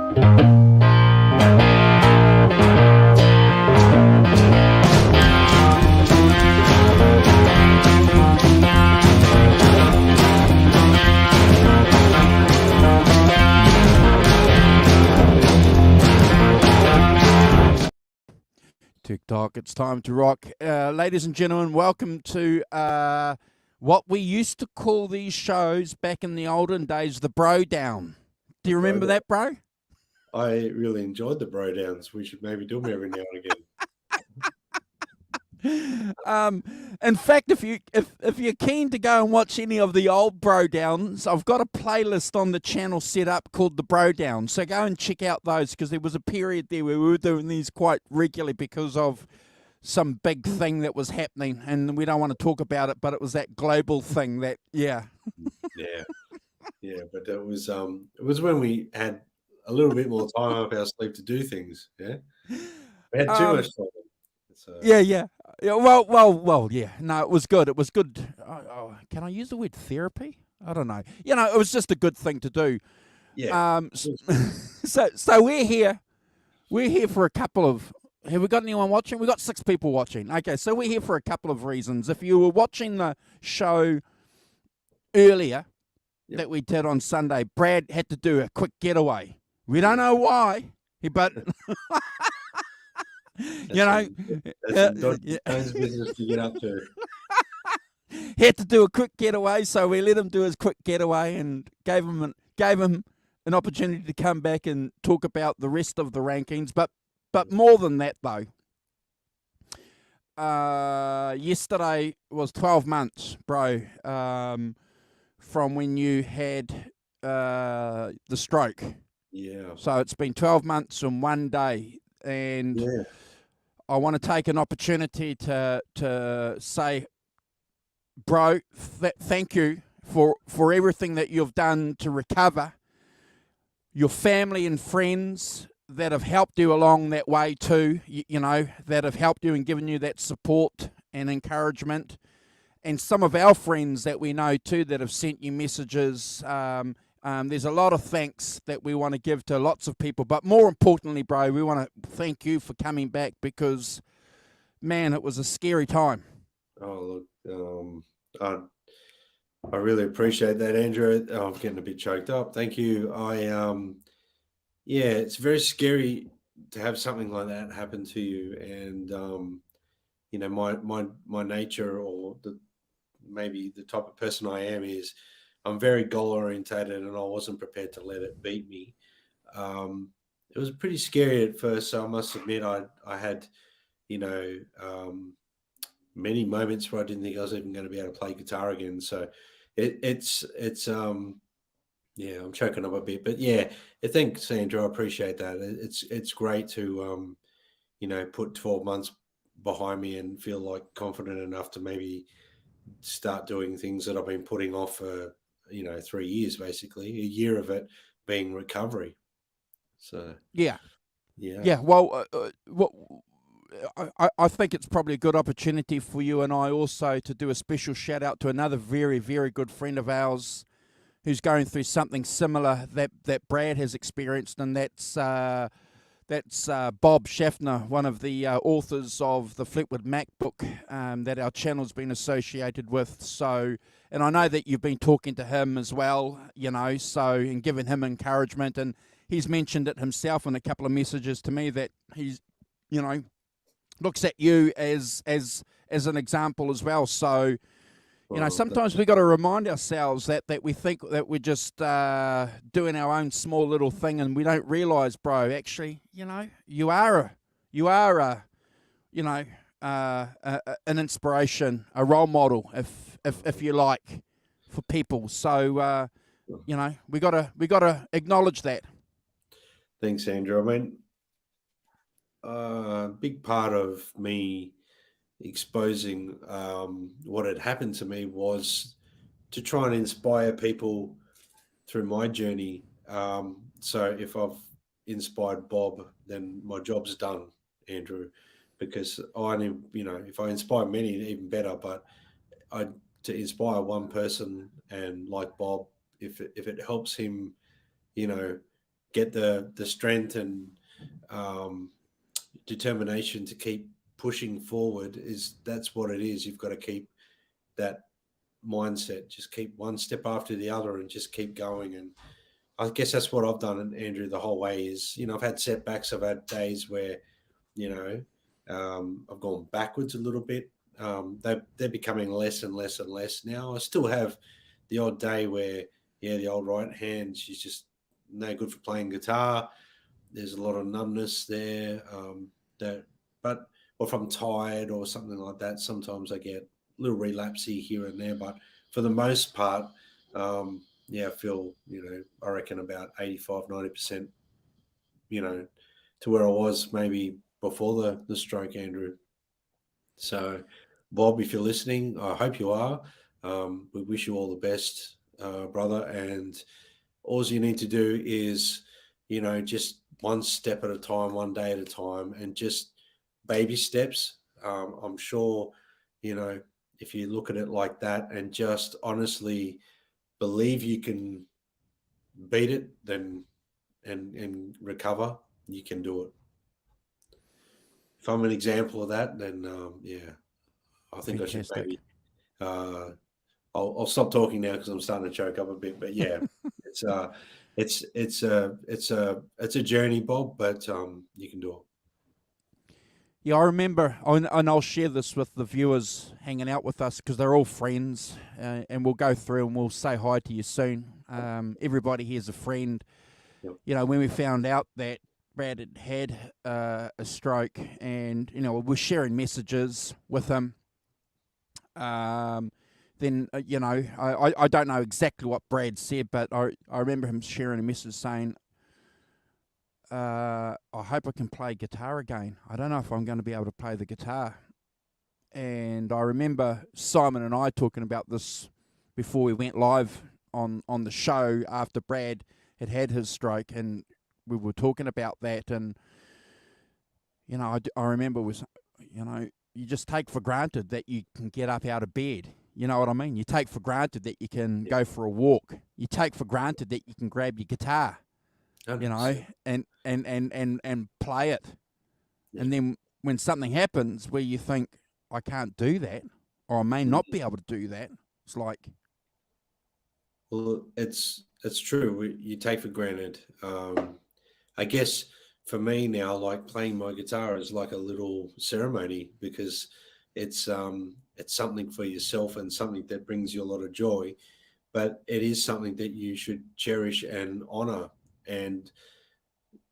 TikTok, it's time to rock. Ladies and gentlemen, welcome to what we used to call these shows back in the olden days, the Bro Down. Do you remember that, bro? I really enjoyed the Bro Downs. We should maybe do them every now and again. In fact, if you're keen to go and watch any of the old Bro Downs, I've got a playlist on the channel set up called the Bro Down. So go and check out those, because there was a period there where we were doing these quite regularly because of some big thing that was happening, and we don't want to talk about it, but it was that global thing that yeah, but it was when we had a little bit more time up our sleeve to do things. Yeah, we had too much time. Yeah. Well. Yeah. No, it was good. It was good. Can I use the word therapy? I don't know. It was just a good thing to do. Yeah. So we're here. We're here for a couple of. Have we got anyone watching? We got 6 people watching. Okay, so we're here for a couple of reasons. If you were watching the show earlier that we did on Sunday, Brad had to do a quick getaway. We don't know why, but. That's business to get up to. He had to do a quick getaway, so we let him do his quick getaway and gave him an opportunity to come back and talk about the rest of the rankings. But more than that, though, yesterday was 12 months, bro, from when you had the stroke. Yeah. So it's been 12 months and 1 day, and I want to take an opportunity to say, bro, thank you for everything that you've done to recover. Your family and friends that have helped you along that way too, that have helped you and given you that support and encouragement. And some of our friends that we know too that have sent you messages. There's a lot of thanks that we want to give to lots of people. But more importantly, bro, we want to thank you for coming back, because, man, it was a scary time. Oh, look, I really appreciate that, Andrew. I'm getting a bit choked up. Thank you. It's very scary to have something like that happen to you. And, my nature, or maybe the type of person I am, is I'm very goal orientated, and I wasn't prepared to let it beat me. It was pretty scary at first. So I must admit, I had, many moments where I didn't think I was even going to be able to play guitar again. So I'm choking up a bit, but thanks, Andrew. I appreciate that. It's great to, put 12 months behind me and feel like confident enough to maybe start doing things that I've been putting off for, 3 years, basically, a year of it being recovery. So, yeah. Well, I think it's probably a good opportunity for you and I also to do a special shout out to another very, very good friend of ours who's going through something similar that Brad has experienced, and that's Bob Schaffner, one of the authors of the Fleetwood Mac book that our channel's been associated with. So, and I know that you've been talking to him as well, and giving him encouragement, and he's mentioned it himself in a couple of messages to me that he's, looks at you as an example as well. So, sometimes we got to remind ourselves that we think that we're just doing our own small little thing, and we don't realize, bro, actually, you are an inspiration, a role model, if you like, for people. So, we gotta acknowledge that. Thanks, Andrew. I mean, a big part of me exposing what had happened to me was to try and inspire people through my journey. So if I've inspired Bob, then my job's done, Andrew, because if I inspire many, even better. But to inspire one person, and like Bob, if it helps him, get the strength and determination to keep pushing forward, that's what it is. You've got to keep that mindset, just keep one step after the other and just keep going. And I guess that's what I've done, Andrew, the whole way is, I've had setbacks. I've had days where, I've gone backwards a little bit. They're becoming less and less and less now. I still have the odd day where, the old right hand, she's just no good for playing guitar. There's a lot of numbness there. But if I'm tired or something like that, sometimes I get a little relapsey here and there. But for the most part, I feel, I reckon about 85, 90%, to where I was maybe before the stroke, Andrew. So, Bob, if you're listening, I hope you are. We wish you all the best, brother. And all you need to do is, just one step at a time, one day at a time, and just baby steps. I'm sure, if you look at it like that and just honestly believe you can beat it, then and recover, you can do it. If I'm an example of that, then I think Fantastic. I should maybe. I'll stop talking now because I'm starting to choke up a bit. But yeah, it's a journey, Bob. But you can do it. Yeah, I remember, and I'll share this with the viewers hanging out with us because they're all friends, and we'll go through and we'll say hi to you soon. Everybody here's a friend. Yep. When we found out that Brad had a stroke, and we're sharing messages with him. Then I don't know exactly what Brad said, but I remember him sharing a message saying, I hope I can play guitar again. I don't know if I'm going to be able to play the guitar. And I remember Simon and I talking about this before we went live on the show after Brad had his stroke, and we were talking about that. And I remember you just take for granted that you can get up out of bed. You know what I mean? You take for granted that you can go for a walk. You take for granted that you can grab your guitar. 100%. and play it. Yeah. And then when something happens where you think, I can't do that, or I may not be able to do that, it's like... Well, it's true. You take for granted. I guess for me now, like playing my guitar is like a little ceremony because it's something for yourself and something that brings you a lot of joy. But it is something that you should cherish and honor. And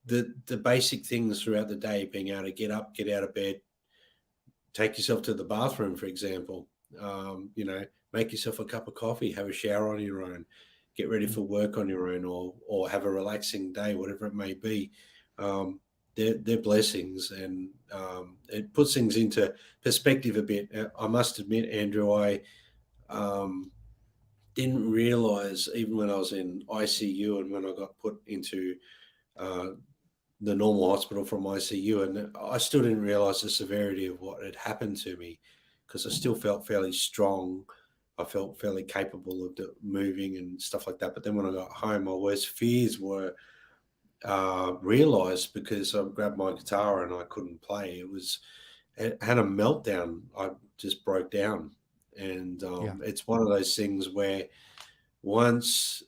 the basic things throughout the day, being able to get up, get out of bed, take yourself to the bathroom, for example, make yourself a cup of coffee, have a shower on your own, get ready for work on your own, or have a relaxing day, whatever it may be. They're blessings, and it puts things into perspective a bit. I must admit, Andrew, I didn't realize, even when I was in ICU and when I got put into the normal hospital from ICU, and I still didn't realize the severity of what had happened to me, because I still felt fairly strong. I felt fairly capable of moving and stuff like that. But then when I got home, my worst fears were realized because I grabbed my guitar and I couldn't play. It had a meltdown. I just broke down. And it's one of those things where once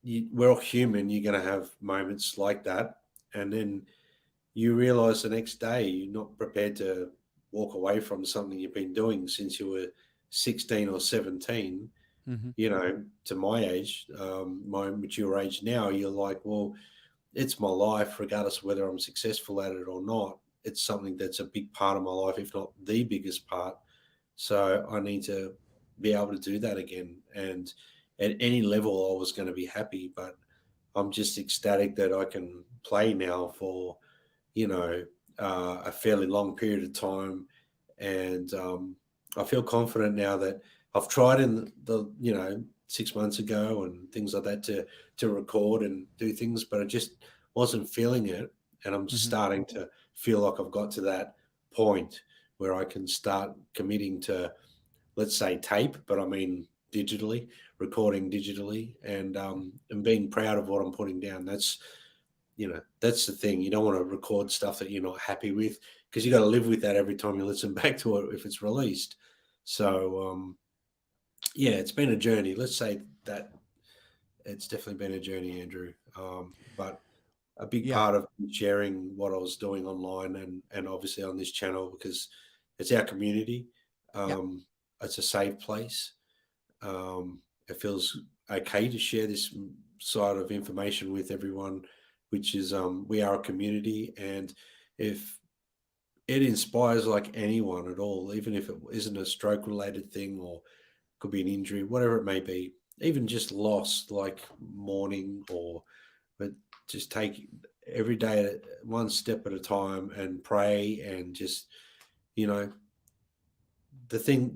we're all human, you're going to have moments like that. And then you realize the next day you're not prepared to walk away from something you've been doing since you were 16 or 17. To my age, my mature age now, you're like, well, it's my life, regardless of whether I'm successful at it or not. It's something that's a big part of my life, if not the biggest part. So I need to be able to do that again. And at any level, I was going to be happy, but I'm just ecstatic that I can play now for, a fairly long period of time. And I feel confident now that I've tried in the 6 months ago and things like that to record and do things, but I just wasn't feeling it. And I'm starting to feel like I've got to that point where I can start committing to, let's say, tape, but I mean digitally recording digitally and being proud of what I'm putting down. That's that's the thing. You don't want to record stuff that you're not happy with, because you got to live with that every time you listen back to it if it's released. So yeah, it's been a journey. Let's say that it's definitely been a journey, Andrew. But a big Yeah. part of sharing what I was doing online and obviously on this channel, because it's our community. It's a safe place. It feels okay to share this side of information with everyone, which is we are a community, and if it inspires like anyone at all, even if it isn't a stroke related thing or could be an injury, whatever it may be, even just loss like mourning, but just take every day one step at a time and pray, and just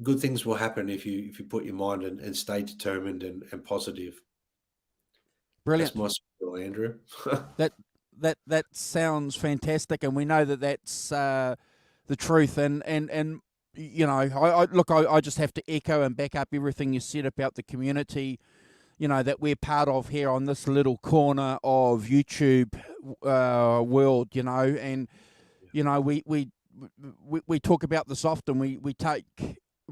good things will happen if you put your mind and stay determined and positive. Brilliant. That's my skill, Andrew. that sounds fantastic, and we know that that's the truth. And I just have to echo and back up everything you said about the community, that we're part of here on this little corner of YouTube world, and we talk about this often. We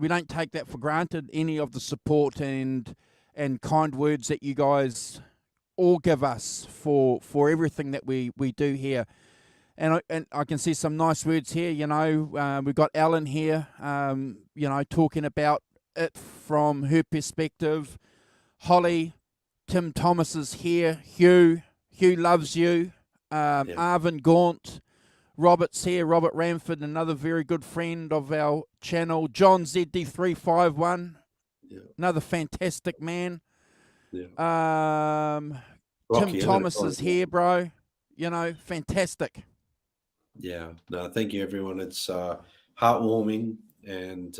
don't take that for granted, any of the support and kind words that you guys all give us for everything that we do here. And I can see some nice words here. We've got Ellen here, talking about it from her perspective. Holly, Tim Thomas is here. Hugh loves you. Arvin Gaunt, Robert's here. Robert Ramford, another very good friend of our channel. John ZD351, another fantastic man. Tim Thomas is here, bro. Fantastic. Yeah, no, thank you, everyone. It's heartwarming, and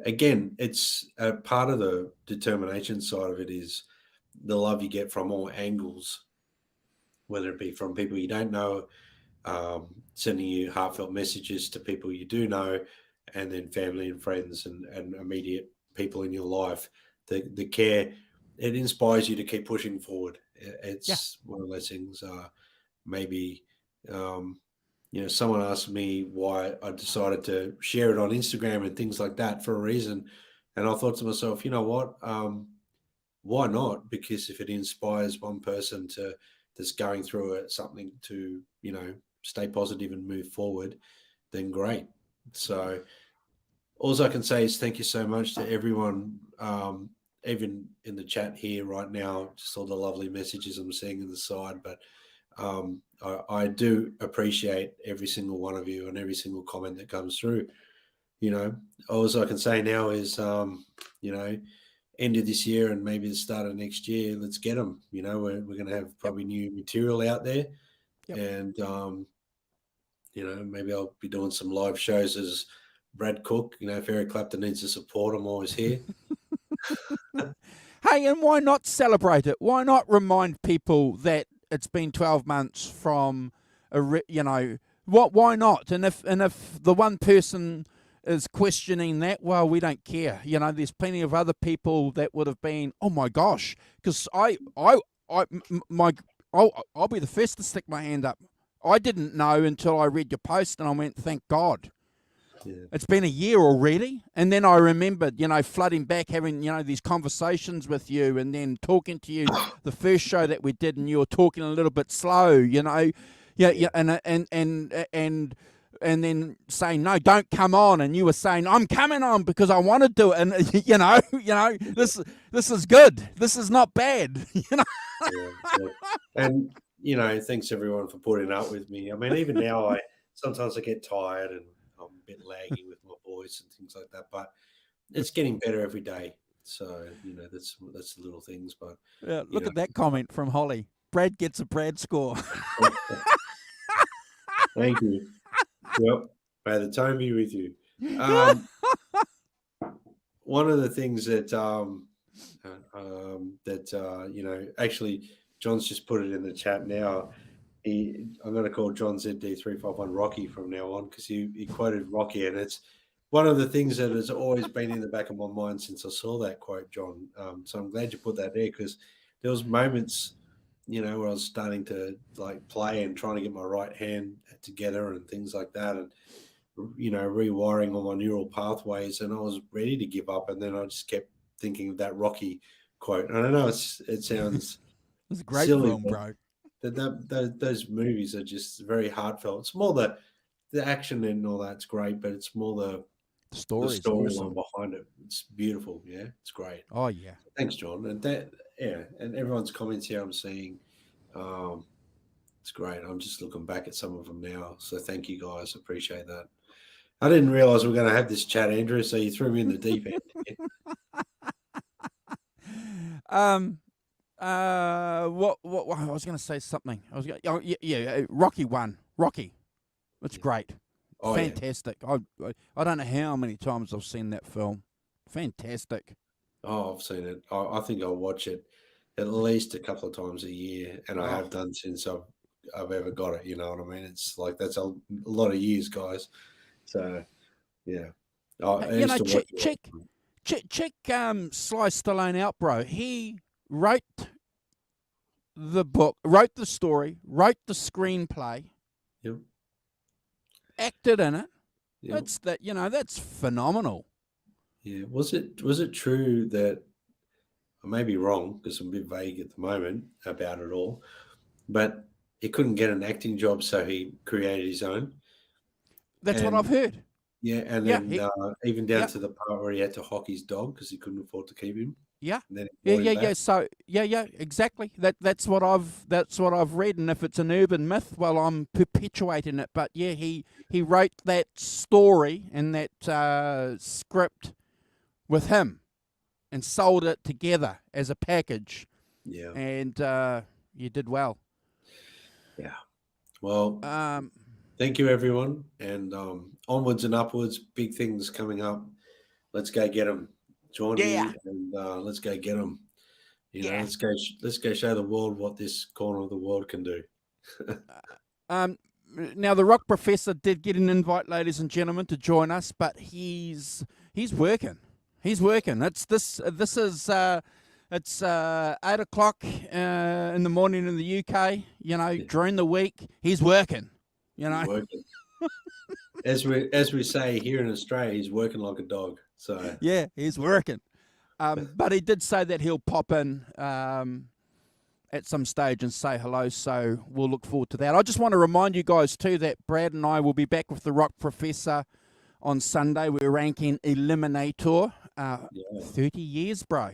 again, it's a part of the determination side of it is the love you get from all angles, whether it be from people you don't know, sending you heartfelt messages to people you do know, and then family and friends and immediate people in your life. The care, it inspires you to keep pushing forward. It's one of those things. Maybe someone asked me why I decided to share it on Instagram and things like that for a reason, and I thought to myself, you know what, why not? Because if it inspires one person that's going through something to stay positive and move forward, then great. So all I can say is thank you so much to everyone, even in the chat here right now, just all the lovely messages I'm seeing on the side. But I do appreciate every single one of you and every single comment that comes through. All I can say now is, end of this year and maybe the start of next year, let's get them. We're going to have probably new material out there. And, maybe I'll be doing some live shows as Brad Cook. If Eric Clapton needs the support, I'm always here. Hey, and why not celebrate it? Why not remind people that it's been 12 months from why not? And if the one person is questioning that, well, we don't care. There's plenty of other people that would have been, oh my gosh, because I'll be the first to stick my hand up. I didn't know until I read your post, and I went, thank God. Yeah. It's been a year already. And then I remembered, flooding back, having, these conversations with you, and then talking to you the first show that we did, and you were talking a little bit slow, and then saying, no, don't come on. And you were saying, I'm coming on because I want to do it. And, this is good. This is not bad, Yeah. And, thanks everyone for putting up with me. I mean, even now sometimes I get tired and I'm a bit laggy with my voice and things like that, but it's getting better every day. So, that's the little things. But yeah, look at that comment from Holly. Brad gets a Brad score. Thank you. Yep. May the time be with you. One of the things that actually John's just put it in the chat now. I'm going to call John ZD351 Rocky from now on, because he quoted Rocky, and it's one of the things that has always been in the back of my mind since I saw that quote, John. So I'm glad you put that there, because there was moments, where I was starting to like play and trying to get my right hand together and things like that, and rewiring all my neural pathways, and I was ready to give up, and then I just kept thinking of that Rocky quote. And I know it sounds It's a great silly, film, bro. those movies are just very heartfelt. It's more the action and all that's great, but it's more the storyline storyline behind it. It's beautiful. Yeah, it's great. Oh yeah. So thanks, John. And and everyone's comments here I'm seeing. It's great. I'm just looking back at some of them now. So thank you guys. Appreciate that. I didn't realize we were going to have this chat, Andrew. So you threw me in the deep end. What I was going to say something. Rocky 1. Rocky. It's great. Oh, fantastic. Yeah. I don't know how many times I've seen that film. Fantastic. Oh, I've seen it. I think I'll watch it at least a couple of times a year, and I have done since I've ever got it. You know what I mean? It's like that's a lot of years, guys. So yeah. Check Sly Stallone out, bro. He wrote the book, wrote the story, wrote the screenplay. Yep. Acted in it. Yep. That's phenomenal. Yeah. Was it true that, I may be wrong because I'm a bit vague at the moment about it all, but he couldn't get an acting job, so he created his own? That's what I've heard. Yeah, and then even down to the part where he had to hock his dog because he couldn't afford to keep him. Yeah. And then yeah. So exactly. That's what I've read, and if it's an urban myth, well, I'm perpetuating it. But yeah, he wrote that story and that script with him, and sold it together as a package. Yeah. And you did well. Yeah. Well, thank you, everyone, and onwards and upwards. Big things coming up. Let's go get them. Join me, and let's go get them. Let's go show the world what this corner of the world can do. Now the Rock Professor did get an invite, ladies and gentlemen, to join us, but he's working. He's working. It's 8 o'clock in the morning in the UK. During the week, he's working. He's working. As we say here in Australia, he's working like a dog. So yeah, he's working. But he did say that he'll pop in at some stage and say hello. So we'll look forward to that. I just want to remind you guys too that Brad and I will be back with the Rock Professor on Sunday. We're ranking Eliminator. 30 years, bro.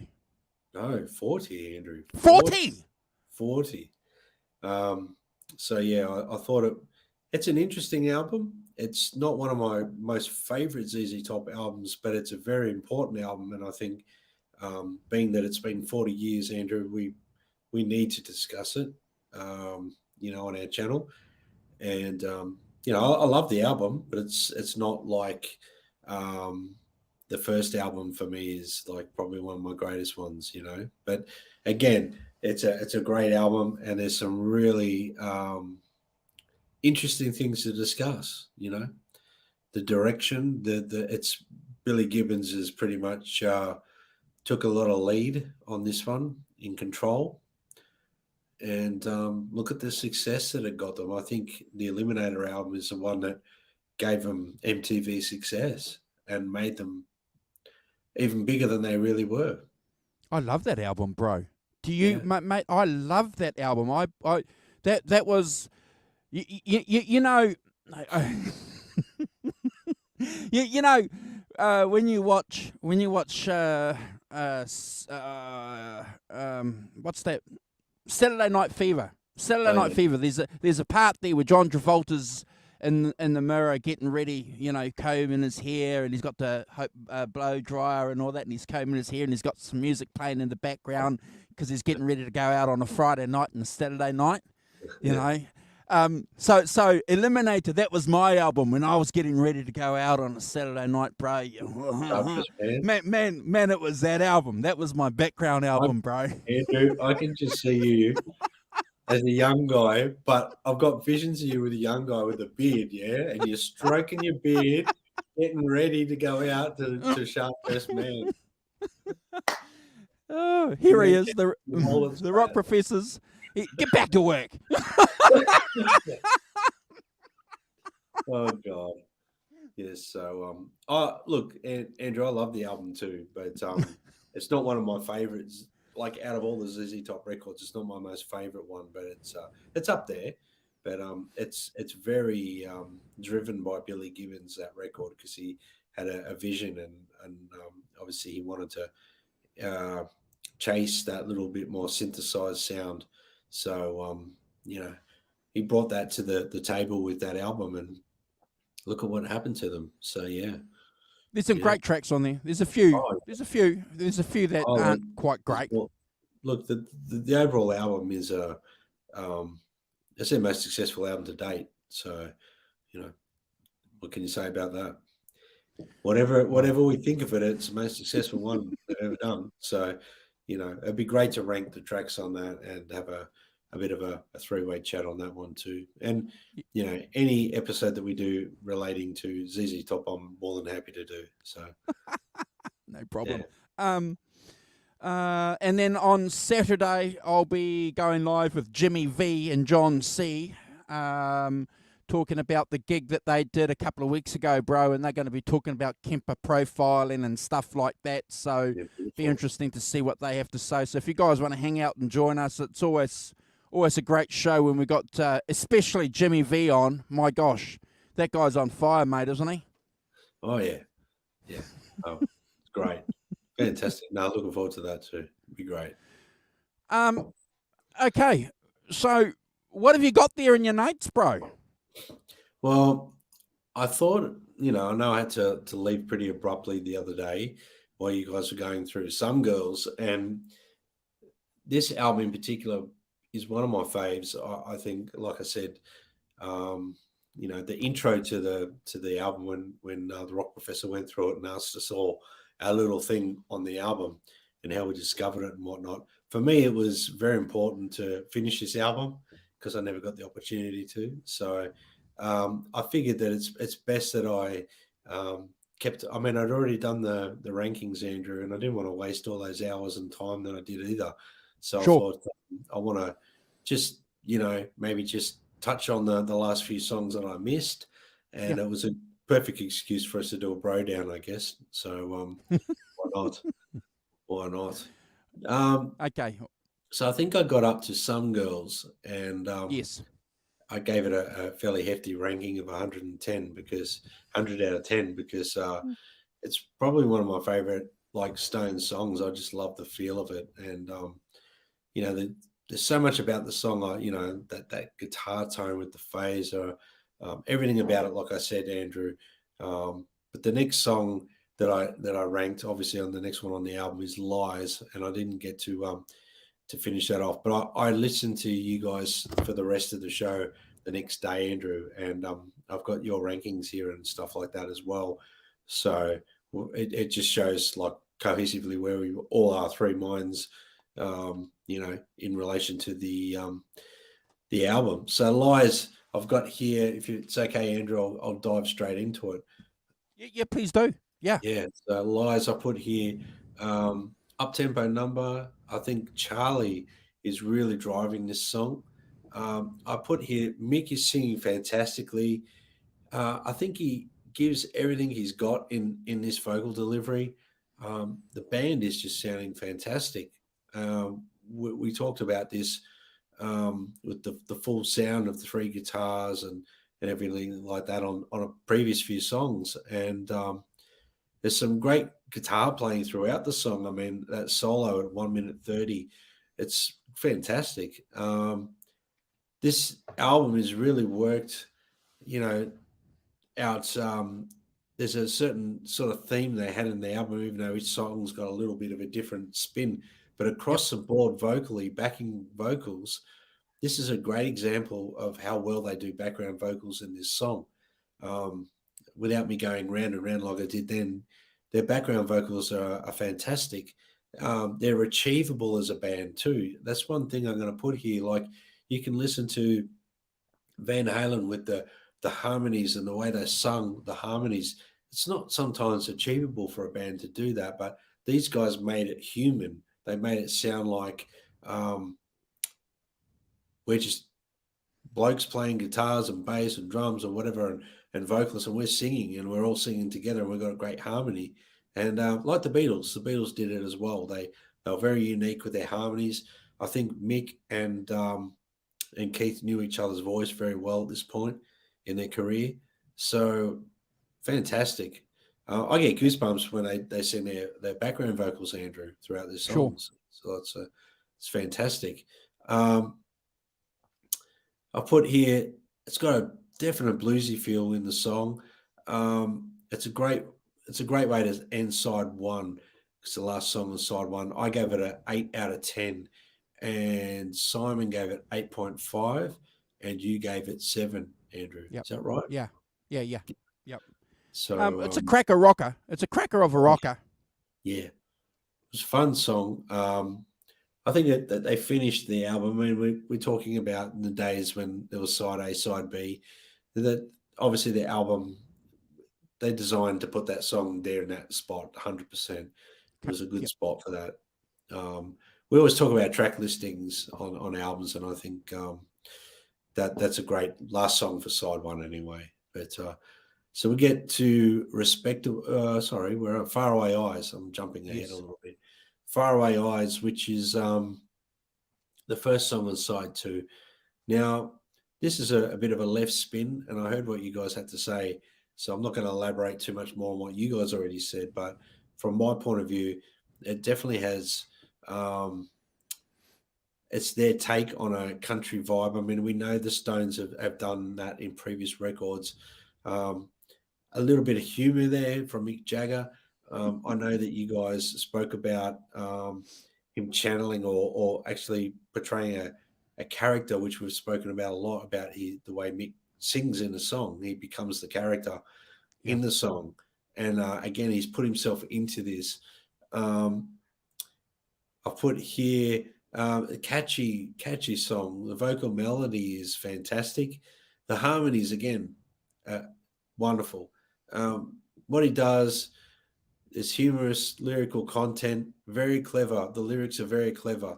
No, 40, Andrew. 40. 40. So yeah, I thought it's an interesting album. It's not one of my most favorite ZZ Top albums, but it's a very important album. And I think, being that it's been 40 years, Andrew, we need to discuss it, on our channel. And I love the album, but it's not like the first album for me is like probably one of my greatest ones, But again, it's a great album, and there's some really interesting things to discuss. The direction, it's Billy Gibbons is pretty much took a lot of lead on this one in Control, and look at the success that it got them. I think the Eliminator album is the one that gave them MTV success and made them even bigger than they really were. I love that album, bro. Do you, mate? I love that album. That was, when you watch what's that? Saturday Night Fever. Night Fever. There's a part there where John Travolta's in the mirror getting ready, combing his hair, and he's got the blow dryer and all that, and he's combing his hair, and he's got some music playing in the background because he's getting ready to go out on a Friday night and a Saturday night, So Eliminator, that was my album when I was getting ready to go out on a Saturday night, bro. Man, it was that album. That was my background album, bro. Andrew, I can just see you as a young guy, but I've got visions of you with a young guy with a beard, and you're stroking your beard getting ready to go out to Sharp Dressed Man. Oh, here he is, the Holland's rock flat. professors. Get back to work. Oh God. Yes. So look, Andrew, I love the album too, but it's not one of my favorites. Like out of all the ZZ Top records, it's not my most favorite one, but it's up there. But it's very driven by Billy Gibbons, that record, because he had a vision, and obviously he wanted to chase that little bit more synthesized sound. So he brought that to the table with that album, and look at what happened to them. So yeah. There's some great tracks on there. There's a few. Oh, There's a few that aren't quite great. Well, look, the overall album is it's their most successful album to date. So, what can you say about that? Whatever we think of it, it's the most successful one they've ever done. So, it'd be great to rank the tracks on that and have a bit of a three-way chat on that one too. And any episode that we do relating to ZZ Top, I'm more than happy to do. So, no problem. Yeah. And then on Saturday, I'll be going live with Jimmy V and John C. Talking about the gig that they did a couple of weeks ago, bro, and they're going to be talking about Kemper profiling and stuff like that. So be interesting to see what they have to say. So if you guys want to hang out and join us, it's always a great show when we got especially Jimmy V on. My gosh, that guy's on fire, mate, isn't he? Oh yeah. Oh, it's great. Fantastic. No, looking forward to that too. It'd be great. Okay, so what have you got there in your notes, bro? Well, I thought, I know I had to leave pretty abruptly the other day while you guys were going through Some Girls, and this album in particular is one of my faves. I think, like I said, the intro to the album when the Rock Professor went through it and asked us all our little thing on the album and how we discovered it and whatnot. For me, it was very important to finish this album because I never got the opportunity to. So I figured that it's best that I kept. I mean, I'd already done the rankings, Andrew, and I didn't want to waste all those hours and time that I did either. So Sure. I thought I want to just maybe just touch on the last few songs that I missed, and it was a perfect excuse for us to do a bro down, I guess. So why not? Why not? Okay. So I think I got up to Some Girls, and yes, I gave it a fairly hefty ranking of 110 because 100 out of 10 because it's probably one of my favorite Stones songs. I just love the feel of it, and there's so much about the song. That guitar tone with the phaser, everything about it. Like I said, Andrew. But the next song that I ranked, obviously on the next one on the album, is Lies, and I didn't get to finish that off. But I listened to you guys for the rest of the show the next day, Andrew, and I've got your rankings here and stuff like that as well. So it just shows cohesively where we all are, three minds, in relation to the album. So Lies, I've got here. If it's okay, Andrew, I'll dive straight into it. Yeah, please do. Yeah. So Lies, I put here. Up-tempo number. I think Charlie is really driving this song. I put here Mick is singing fantastically. I think he gives everything he's got in this vocal delivery. The band is just sounding fantastic. We talked about this with the full sound of the three guitars and everything like that on a previous few songs. And there's some great guitar playing throughout the song. I mean, that solo at 1 minute 30, it's fantastic. This album has really worked, out. There's a certain sort of theme they had in the album, even though each song's got a little bit of a different spin. But across the board, vocally, backing vocals, this is a great example of how well they do background vocals in this song. Without me going round and round like I did then, their background vocals are fantastic. They're achievable as a band too. That's one thing I'm going to put here. Like, you can listen to Van Halen with the harmonies and the way they sung the harmonies. it's not sometimes achievable for a band to do that, but these guys made it human. They made it sound like we're just blokes playing guitars and bass and drums or whatever, and vocalists, and we're singing, and we're all singing together, and we've got a great harmony. And like the Beatles did it as well. They were very unique with their harmonies. I think Mick and Keith knew each other's voice very well at this point in their career. So fantastic. I get goosebumps when they sing their background vocals, Andrew, throughout their songs. Sure. So it's fantastic. I put here, it's got a definite bluesy feel in the song. It's a great way to end side one, because the last song was side one. I gave it an 8 out of 10, and Simon gave it 8.5, and you gave it 7, Andrew. Yep. Is that right? Yeah. Yep. So it's a cracker rocker. It's a cracker of a rocker. Yeah. It was a fun song. I think that they finished the album. I mean, we're talking about the days when there was side A, side B. That obviously the album, they designed to put that song there in that spot 100%. It was a good spot for that. We always talk about track listings on albums, and I think that's a great last song for side one anyway. But so we get to we're at Faraway Eyes. I'm jumping ahead a little bit. Faraway Eyes, which is the first song on side 2. Now, this is a bit of a left spin, and I heard what you guys had to say, so I'm not going to elaborate too much more on what you guys already said, but from my point of view, it definitely has it's their take on a country vibe. I mean, we know the Stones have done that in previous records. A little bit of humor there from Mick Jagger. I know that you guys spoke about him channeling or actually portraying a character, which we've spoken about a lot, about the way Mick sings in a song. He becomes the character in the song. And again, he's put himself into this. I put here a catchy song. The vocal melody is fantastic. The harmonies, again, wonderful. What he does is humorous, lyrical content, very clever. The lyrics are very clever.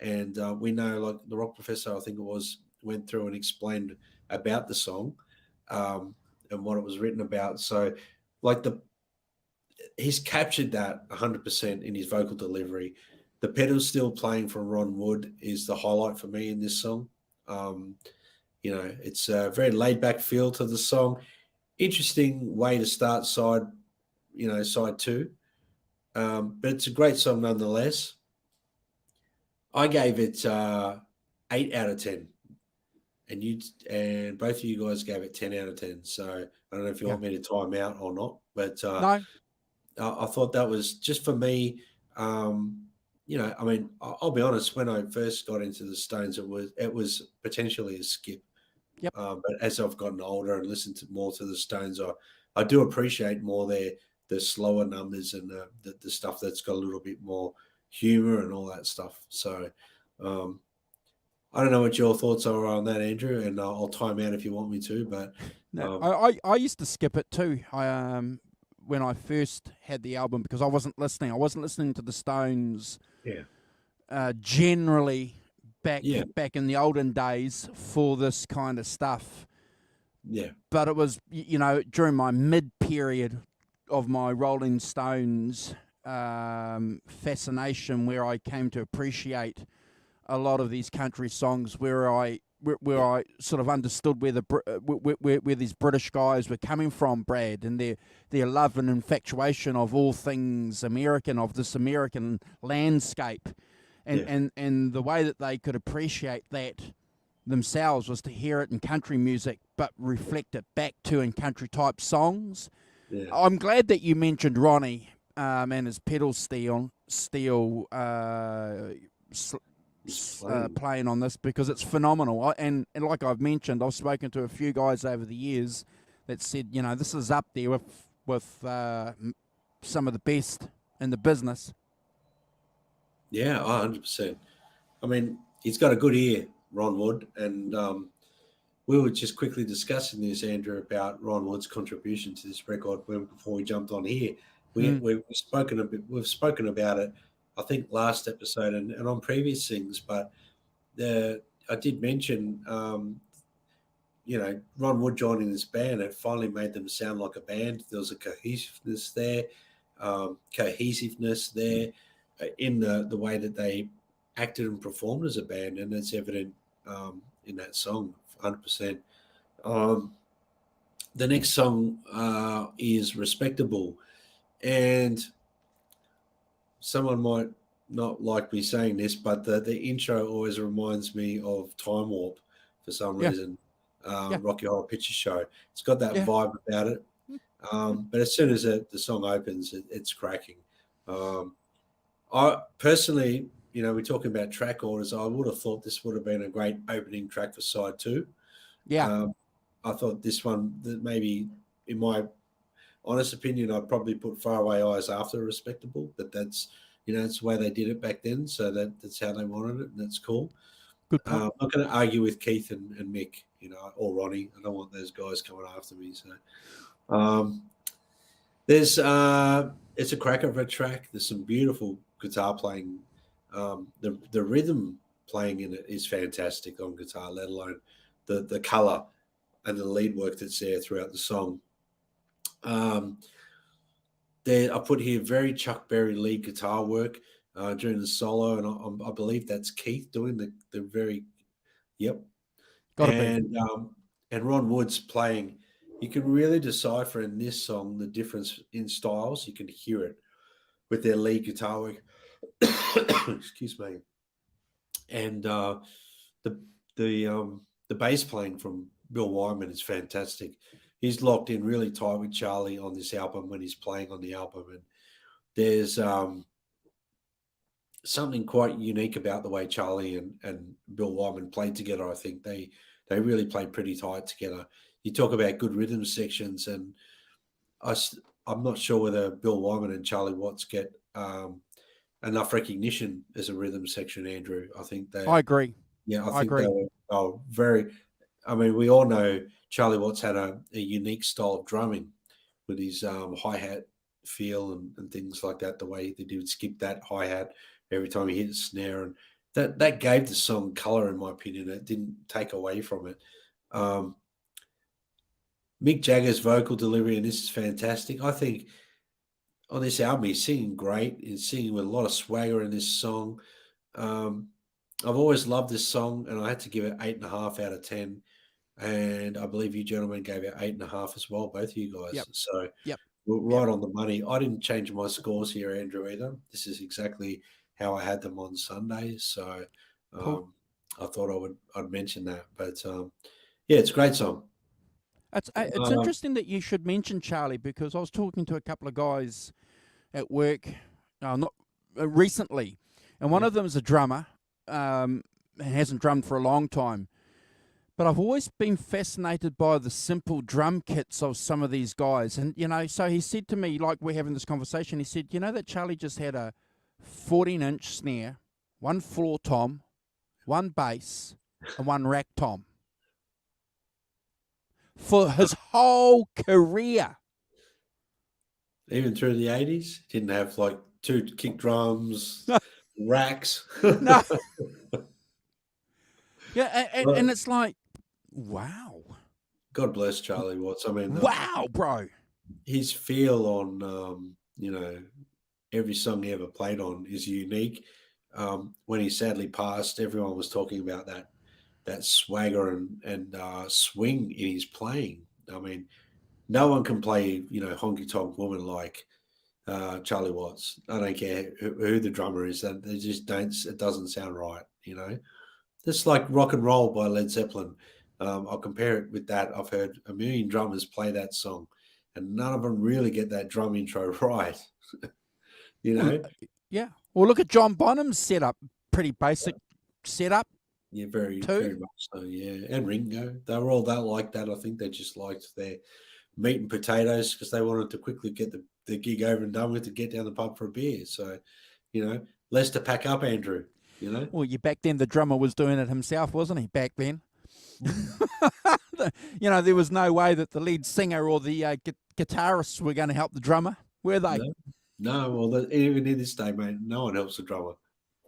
And we know, like the Rock Professor, I think it was, went through and explained about the song and what it was written about. So, like he's captured that 100% in his vocal delivery. The pedal steel playing from Ron Wood is the highlight for me in this song. It's a very laid back feel to the song. Interesting way to start side 2. But it's a great song nonetheless. I gave it 8 out of 10. And both of you guys gave it 10 out of 10. So I don't know if you want me to time out or not, but no. I thought that was just for me. I mean, I'll be honest. When I first got into the Stones, it was potentially a skip. Yep. But as I've gotten older and listened more to the Stones, I do appreciate more the slower numbers and the stuff that's got a little bit more humor and all that stuff. So I don't know what your thoughts are on that, Andrew, and I'll time out if you want me to. But no, I used to skip it too. When I first had the album, because I wasn't listening. I wasn't listening to the Stones. Generally, back in the olden days for this kind of stuff. Yeah. But it was during my mid period of my Rolling Stones fascination, where I came to appreciate a lot of these country songs, where I sort of understood where these British guys were coming from, Brad, and their love and infatuation of all things American, of this American landscape, and the way that they could appreciate that themselves was to hear it in country music, but reflect it back to in country type songs. Yeah. I'm glad that you mentioned Ronnie and his pedal steel playing on this, because it's phenomenal. And like I've mentioned, I've spoken to a few guys over the years that said, this is up there with some of the best in the business. Yeah, 100%. I mean, he's got a good ear, Ron Wood, and we were just quickly discussing this, Andrew, about Ron Wood's contribution to this record before we jumped on here. We've spoken a bit. We've spoken about it, I think, last episode and on previous things. But I did mention, Ron Wood joining this band. It finally made them sound like a band. There was a cohesiveness there, in the way that they acted and performed as a band, and that's evident in that song, 100%. The next song is Respectable, and someone might not like me saying this, but the intro always reminds me of Time Warp for some reason. Rocky Horror Picture Show. It's got that vibe about it. But as soon as the song opens, it's cracking. I personally, we're talking about track orders. I would have thought this would have been a great opening track for side 2. Yeah. I thought this one, that maybe, in my honest opinion, I'd probably put Faraway Eyes after Respectable, but that's, that's the way they did it back then. So that's how they wanted it, and that's cool. Good point. I'm not going to argue with Keith and Mick, or Ronnie. I don't want those guys coming after me. So it's a cracker of a track. There's some beautiful guitar playing. The rhythm playing in it is fantastic on guitar, let alone the color and the lead work that's there throughout the song. I put here very Chuck Berry lead guitar work during the solo, and I believe that's Keith doing the very, and Ron Wood's playing. You can really decipher in this song the difference in styles. You can hear it with their lead guitar work. Excuse me. And the bass playing from Bill Wyman is fantastic. He's locked in really tight with Charlie on this album when he's playing on the album, and there's something quite unique about the way Charlie and Bill Wyman played together. I think they really played pretty tight together. You talk about good rhythm sections, and I'm not sure whether Bill Wyman and Charlie Watts get enough recognition as a rhythm section, Andrew. I think I agree. Yeah, I think agree. They were very. I mean, we all know Charlie Watts had a unique style of drumming with his hi-hat feel and things like that, the way that he would skip that hi-hat every time he hit a snare. And that gave the song color, in my opinion. It didn't take away from it. Mick Jagger's vocal delivery, and this is fantastic. I think on this album, he's singing great. He's singing with a lot of swagger in this song. I've always loved this song, and I had to give it 8.5 out of 10. And I believe you gentlemen gave it 8.5 as well, both of you guys. Yep. So we're right on the money. I didn't change my scores here, Andrew, either. This is exactly how I had them on Sunday. So cool. I thought I'd mention that. But it's a great song. It's interesting that you should mention Charlie, because I was talking to a couple of guys at work not recently, and one of them is a drummer, hasn't drummed for a long time. But I've always been fascinated by the simple drum kits of some of these guys. And, so he said to me, like we're having this conversation, he said, that Charlie just had a 14-inch snare, one floor tom, one bass, and one rack tom for his whole career. Even through the 80s? Didn't have like 2 kick drums, racks. No. Yeah, and it's like, wow. God bless Charlie Watts. I mean, wow, bro. His feel on, every song he ever played on is unique. When he sadly passed, everyone was talking about that swagger and swing in his playing. I mean, no one can play, honky tonk woman like Charlie Watts. I don't care who the drummer is. That they just don't. It doesn't sound right. Just like Rock and Roll by Led Zeppelin. I'll compare it with that. I've heard a million drummers play that song, and none of them really get that drum intro right. Yeah. Well, look at John Bonham's setup. Pretty basic setup. Yeah, very much so. Yeah, and Ringo. They were all that like that. I think they just liked their meat and potatoes because they wanted to quickly get the gig over and done with to get down the pub for a beer. So, less to pack up, Andrew. Well, back then the drummer was doing it himself, wasn't he? Back then. There was no way that the lead singer or the guitarists were going to help the drummer, were they? No. Well, even in this day, mate, no one helps the drummer.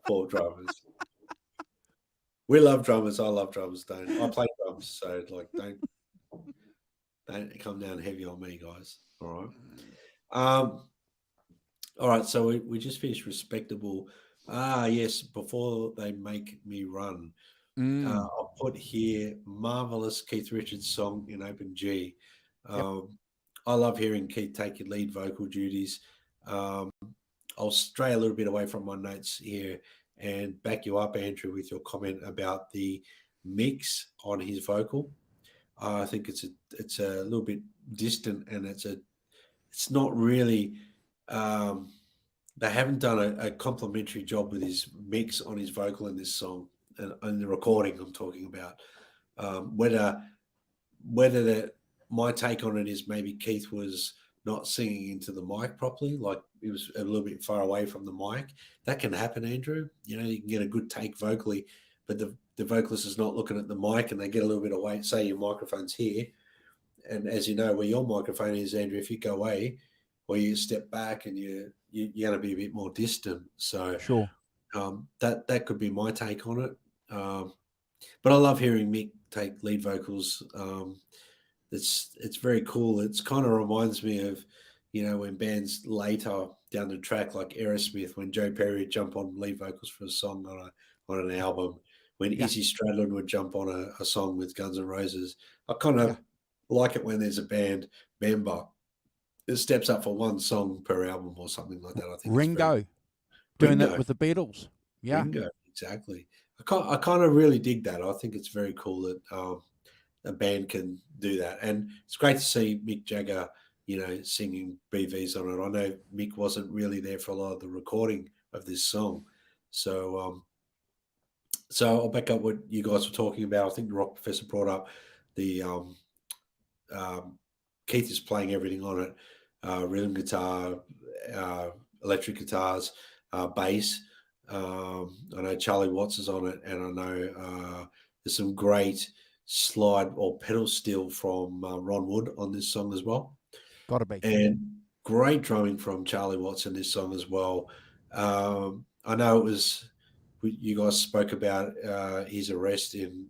Poor drummers. We love drummers. I love drummers. I play drums, so like don't come down heavy on me, guys. All right. All right. So we just finished respectable. Yes. Before they make me run, I'll put here marvelous Keith Richards song in open G. I love hearing Keith take your lead vocal duties. I'll stray a little bit away from my notes here and back you up, Andrew, with your comment about the mix on his vocal. I think it's a little bit distant, and it's not really. They haven't done a complimentary job with his mix on his vocal in this song, and the recording I'm talking about. Whether my take on it is maybe Keith was not singing into the mic properly, like he was a little bit far away from the mic. That can happen, Andrew. You can get a good take vocally, but the vocalist is not looking at the mic and they get a little bit away. Say your microphone's here, and as you know where your microphone is, Andrew, if you go away or you step back and you're going to be a bit more distant. So sure, that could be my take on it. But I love hearing Mick take lead vocals. It's very cool. It's kind of reminds me of, when bands later down the track, like Aerosmith, when Joe Perry would jump on lead vocals for a song on an album, when Izzy Stradlin would jump on a song with Guns N' Roses. I kind of like it when there's a band member that steps up for one song per album or something like that. I think Ringo doing that with the Beatles. Yeah, Ringo, exactly. I kind of really dig that. I think it's very cool that a band can do that, and it's great to see Mick Jagger, singing BVs on it. I know Mick wasn't really there for a lot of the recording of this song, so I'll back up what you guys were talking about. I think the Rock Professor brought up the Keith is playing everything on it: rhythm guitar, electric guitars, bass. I know Charlie Watts is on it, and I know there's some great slide or pedal steel from Ron Wood on this song as well. Gotta be. And great drumming from Charlie Watts in this song as well. I know it was, you guys spoke about his arrest in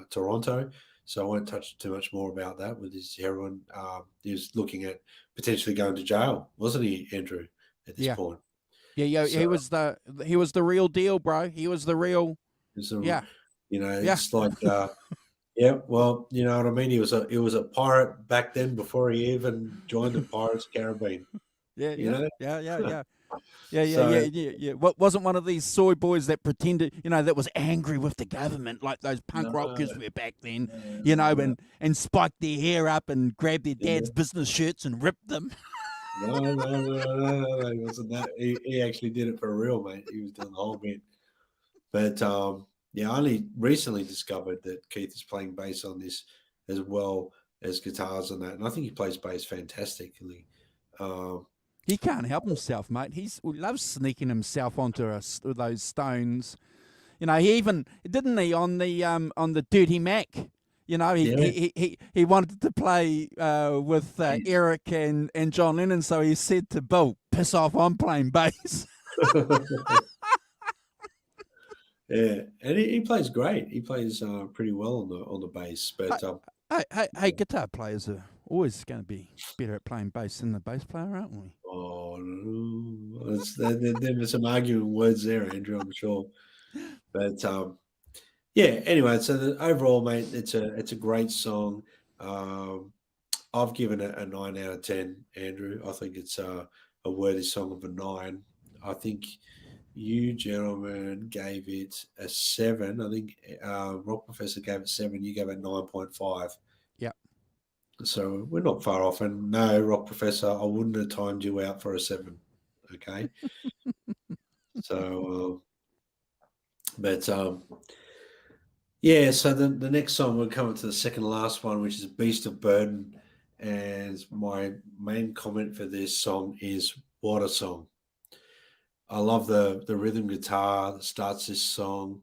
Toronto, so I won't touch too much more about that with his heroin. He was looking at potentially going to jail, wasn't he, Andrew, at this point? Yeah, so, he was the real deal, bro. He was the real. It's like yeah, well, you know what I mean. He was a pirate back then before he even joined the Pirates Caribbean. Yeah. What wasn't one of these soy boys that pretended, that was angry with the government, like those punk rockers were back then, and spiked their hair up and grabbed their dad's business shirts and ripped them. No, he wasn't that. He actually did it for real, mate. He was doing the whole bit. But I only recently discovered that Keith is playing bass on this as well as guitars and that, and I think he plays bass fantastically. He can't help himself, mate. He loves sneaking himself onto those stones. He even didn't he on the Dirty Mac. He wanted to play with Eric and John Lennon, so he said to Bill, "Piss off, I'm playing bass." Yeah, and he plays great. He plays pretty well on the bass. But hey, guitar players are always going to be better at playing bass than the bass player, aren't we? Oh, no. There's some arguing words there, Andrew, I'm sure. But anyway, so overall, mate, it's a great song. I've given it a 9 out of 10, Andrew. I think it's a worthy song of a 9. I think you gentlemen gave it a 7. I think Rock Professor gave it 7. You gave it 9.5. Yeah. So we're not far off. And no, Rock Professor, I wouldn't have timed you out for a 7. Okay. So, but so the next song, we're coming to the second last one, which is Beast of Burden. And my main comment for this song is, what a song. I love the rhythm guitar that starts this song.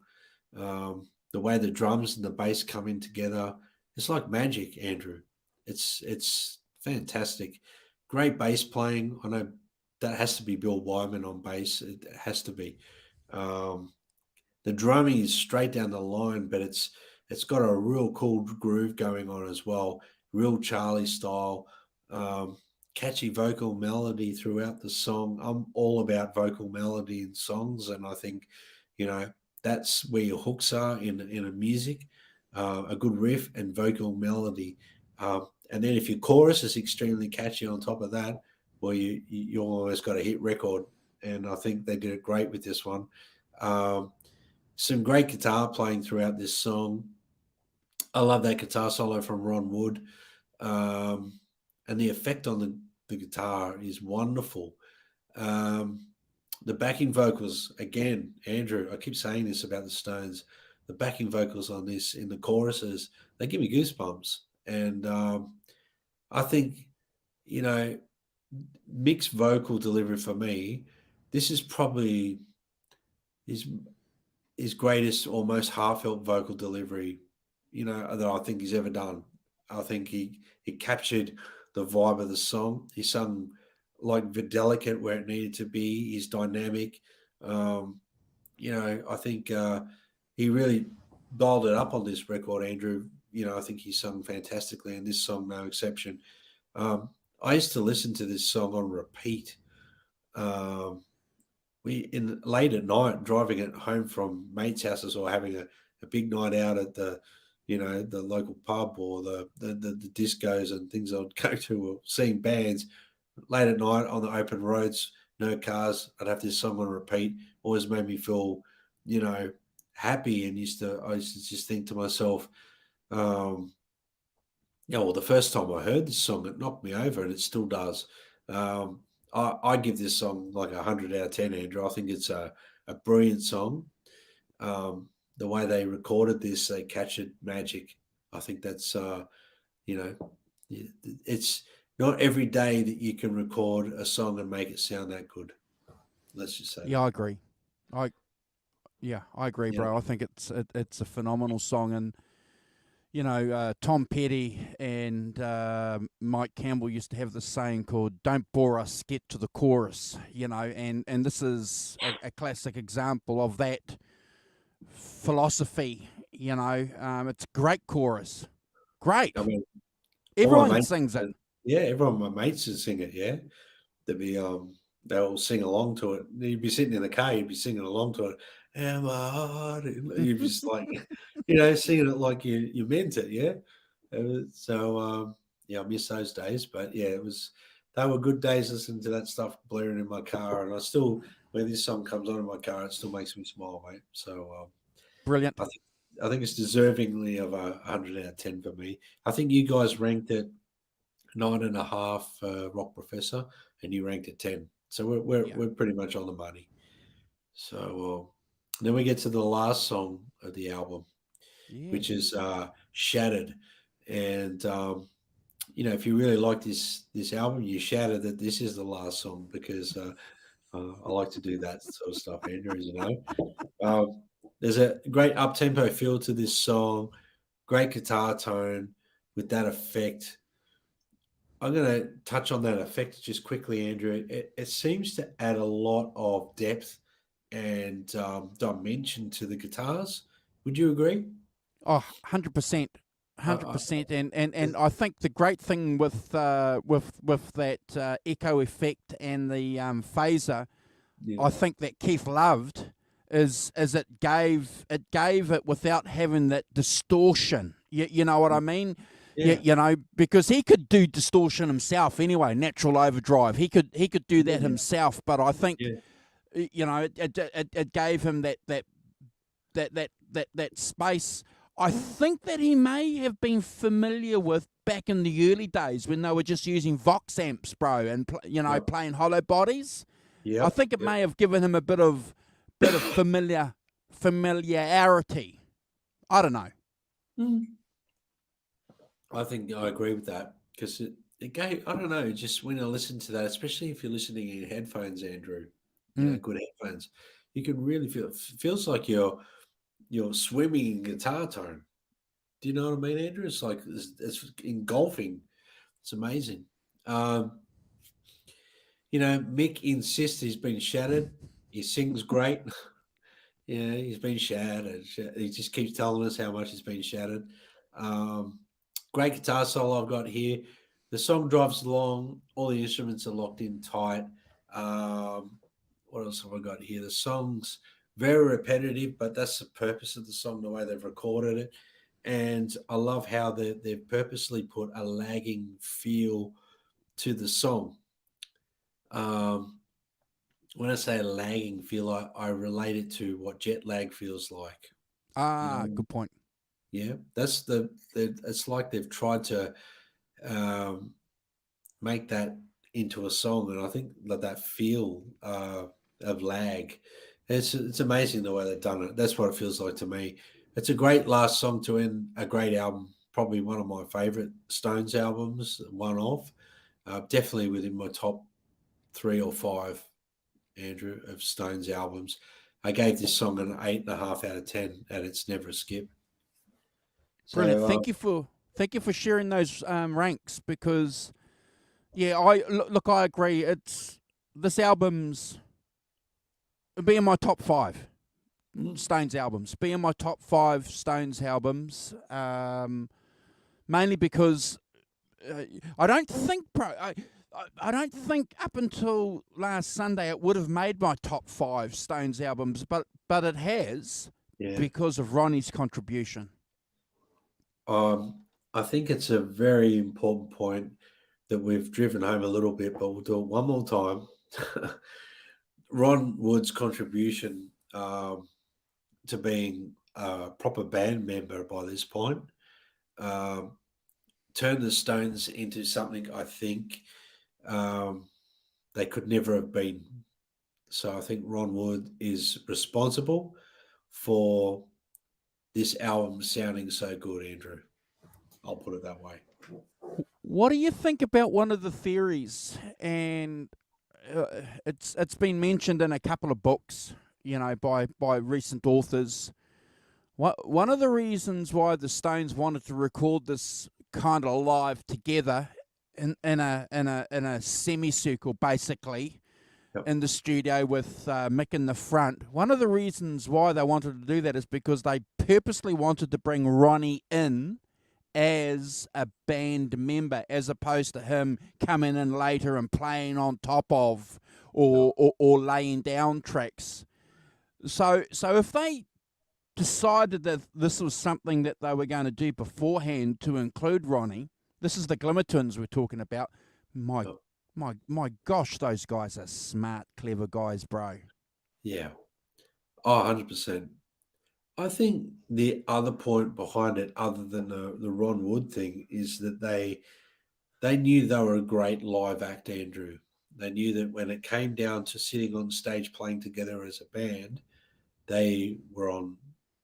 The way the drums and the bass come in together it's like magic, Andrew. It's fantastic. Great bass playing. I know that has to be Bill Wyman on bass. It has to be. Um, the drumming is straight down the line, but it's got a real cool groove going on as well. Real Charlie style. Um, Catchy vocal melody throughout the song. I'm all about vocal melody in songs, and I think, you know, that's where your hooks are in a music. A good riff and vocal melody. And then if your chorus is extremely catchy on top of that, well, you almost got a hit record. And I think they did it great with this one. Um, some great guitar playing throughout this song. I love that guitar solo from Ron Wood. Um, and the effect on the guitar is wonderful. Um, the backing vocals, again, Andrew, I keep saying this about the Stones. The backing vocals on this in the choruses, they give me goosebumps. And I think, you know, mixed vocal delivery for me, this is probably his greatest, almost heartfelt vocal delivery, you know, that I think he's ever done. I think he captured the vibe of the song. He sung like delicate where it needed to be. He's dynamic. Um, you know, I think he really dialed it up on this record, Andrew. You know, I think he sung fantastically, and this song no exception. I used to listen to this song on repeat. Um, we in late at night driving it home from mates' houses or having a big night out at the, you know, the local pub or the discos and things I'd go to, or seeing bands late at night on the open roads, no cars. I'd have this song on repeat. Always made me feel, you know, happy, and I used to just think to myself, um, yeah, well, the first time I heard this song, it knocked me over, and it still does. Um, I give this song like 100 out of 10, Andrew. I think it's a brilliant song. Um, the way they recorded this, they captured magic. I think that's, you know, it's not every day that you can record a song and make it sound that good. Let's just say Yeah, that. I agree. I Yeah, I agree, Yeah. bro. I think it's a phenomenal song, and you know, Tom Petty and Mike Campbell used to have this saying called "Don't bore us, get to the chorus." You know, and this is a classic example of that philosophy. You know, it's a great chorus, I great. mean, all my Everyone mates, sings it. yeah, everyone, my mates would sing it. Yeah. They'd be they'll sing along to it. You'd be sitting in the car, you'd be singing along to it. Am I hard? You'd be just like, you know, singing it like you meant it. Yeah. Yeah, I miss those days. But yeah, they were good days listening to that stuff blaring in my car, and I still, when this song comes on in my car, it still makes me smile, mate. So Brilliant. I think I think it's deservingly of 100 out of 10 for me. I think you guys ranked it 9.5, Rock Professor, and you ranked it 10. So Yeah. we're pretty much on the money. So then we get to the last song of the album, Yeah. which is Shattered. And you know, if you really like this album, you shouted that this is the last song, because I like to do that sort of stuff, Andrew, as you know. There's a great up tempo feel to this song, great guitar tone with that effect. I'm going to touch on that effect just quickly, Andrew. It seems to add a lot of depth and dimension to the guitars. Would you agree? Oh, 100%. Uh, 100%, and I think the great thing with that echo effect and the phaser, yeah, I think that Keith loved is it without having that distortion. You know what I mean? yeah, You know, because he could do distortion himself anyway, natural overdrive. He could do that yeah, himself, but I think yeah, you know it gave him that space. I think that he may have been familiar with back in the early days when they were just using Vox amps, bro, and yep, playing hollow bodies. I yep, think it yep. may have given him a bit of familiarity. I don't know. Mm. I think I agree with that, because it gave, I don't know, just when I listen to that, especially if you're listening in headphones, Andrew, you know, Mm. good headphones, you can really feel, it feels like you're swimming in guitar tone. Do you know what I mean, Andrew? It's like it's engulfing. It's amazing. Um, Mick insists he's been shattered. He sings great. Yeah, he's been shattered. He just keeps telling us how much he's been shattered. Um, Great guitar solo I've got here. The song drives along. All the instruments are locked in tight. What else have I got here? The song's very repetitive, but that's the purpose of the song, the way they've recorded it. And I love how they've purposely put a lagging feel to the song. When I say a lagging feel, I relate it to what jet lag feels like. Good point. Yeah, that's it's like they've tried to make that into a song, and I think that feel of lag, it's amazing the way they've done it. That's what it feels like to me. It's a great last song to end a great album. Probably one of my favorite Stones albums. One of, definitely within my top 3 or 5, Andrew, of Stones albums. I gave this song an 8.5 out of 10, and it's never a skip. Brilliant. So Thank you for sharing those ranks, because I agree. This album's be in my top 5 Stones albums. Be in my top 5 Stones albums. Mainly because I don't think I don't think up until last Sunday it would have made my top 5 Stones albums, but it has, yeah, because of Ronnie's contribution. I think it's a very important point that we've driven home a little bit, but we'll do it one more time. Ron Wood's contribution to being a proper band member by this point turned the Stones into something I think they could never have been. So I think Ron Wood is responsible for this album sounding so good, Andrew. I'll put it that way. What do you think about one of the theories? And it's been mentioned in a couple of books, by recent authors. One of the reasons why the Stones wanted to record this kind of live together in a semicircle, basically, Yep. in the studio with Mick in the front. One of the reasons why they wanted to do that is because they purposely wanted to bring Ronnie in as a band member, as opposed to him coming in later and playing on top of or laying down tracks. So if they decided that this was something that they were going to do beforehand to include Ronnie, this is the Glimmer Twins we're talking about. My gosh, those guys are smart, clever guys, bro. Yeah. Oh, 100%. I think the other point behind it, other than the Ron Wood thing, is that they knew they were a great live act, Andrew. They knew that when it came down to sitting on stage playing together as a band, they were on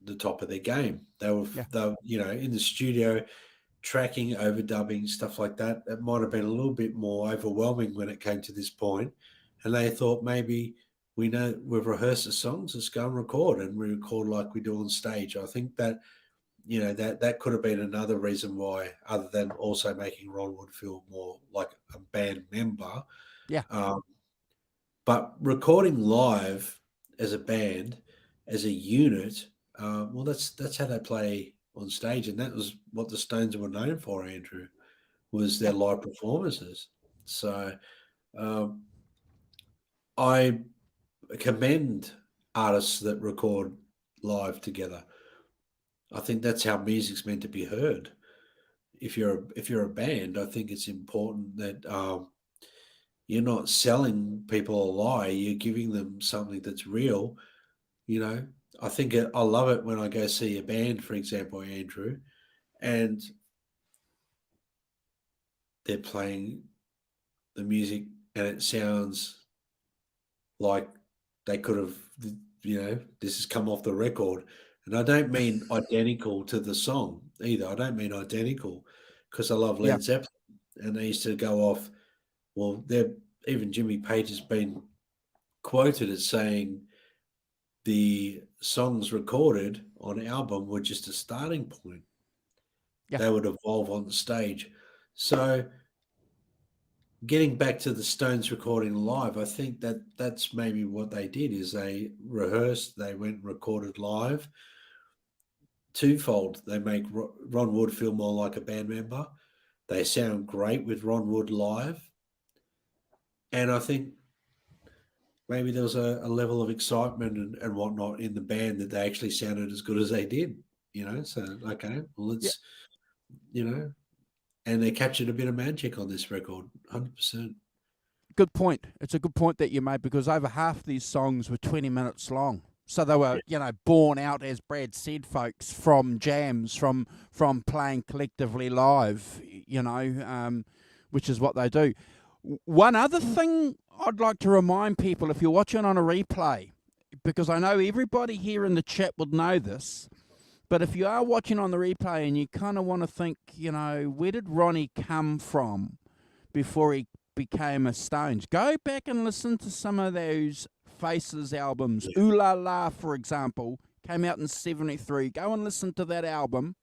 the top of their game. They were, in the studio, tracking, overdubbing, stuff like that. It might have been a little bit more overwhelming when it came to this point, and they thought maybe we've rehearsed the songs, let's go and record, and we record like we do on stage. I think that that could have been another reason why, other than also making Ron Wood feel more like a band member. Yeah. But recording live as a band, as a unit, well, that's how they play on stage, and that was what the Stones were known for, Andrew, was their live performances. So I commend artists that record live together. I think that's how music's meant to be heard. If you're a band, I think it's important that you're not selling people a lie. You're giving them something that's real. I think I love it when I go see a band, for example, Andrew, and they're playing the music and it sounds like they could have, this has come off the record. And I don't mean identical to the song either. I don't mean identical, because I love Yeah. Led Zeppelin, and they used to go off. Well, even Jimmy Page has been quoted as saying the songs recorded on album were just a starting point. Yeah. they would evolve on the stage. So getting back to the Stones recording live, I think that's maybe what they did is they rehearsed, they went and recorded live. Twofold, they make Ron Wood feel more like a band member. They sound great with Ron Wood live. And I think maybe there was a level of excitement and whatnot in the band that they actually sounded as good as they did, So, okay, well, let's, and they captured a bit of magic on this record, 100%. Good point. It's a good point that you made, because over half these songs were 20 minutes long. So they were, born out, as Brad said, folks, from jams, from playing collectively live, which is what they do. One other thing I'd like to remind people, if you're watching on a replay, because I know everybody here in the chat would know this, but if you are watching on the replay and you kind of want to think, where did Ronnie come from before he became a Stones? Go back and listen to some of those Faces albums. Yeah. Ooh La La, for example, came out in '73. Go and listen to that album.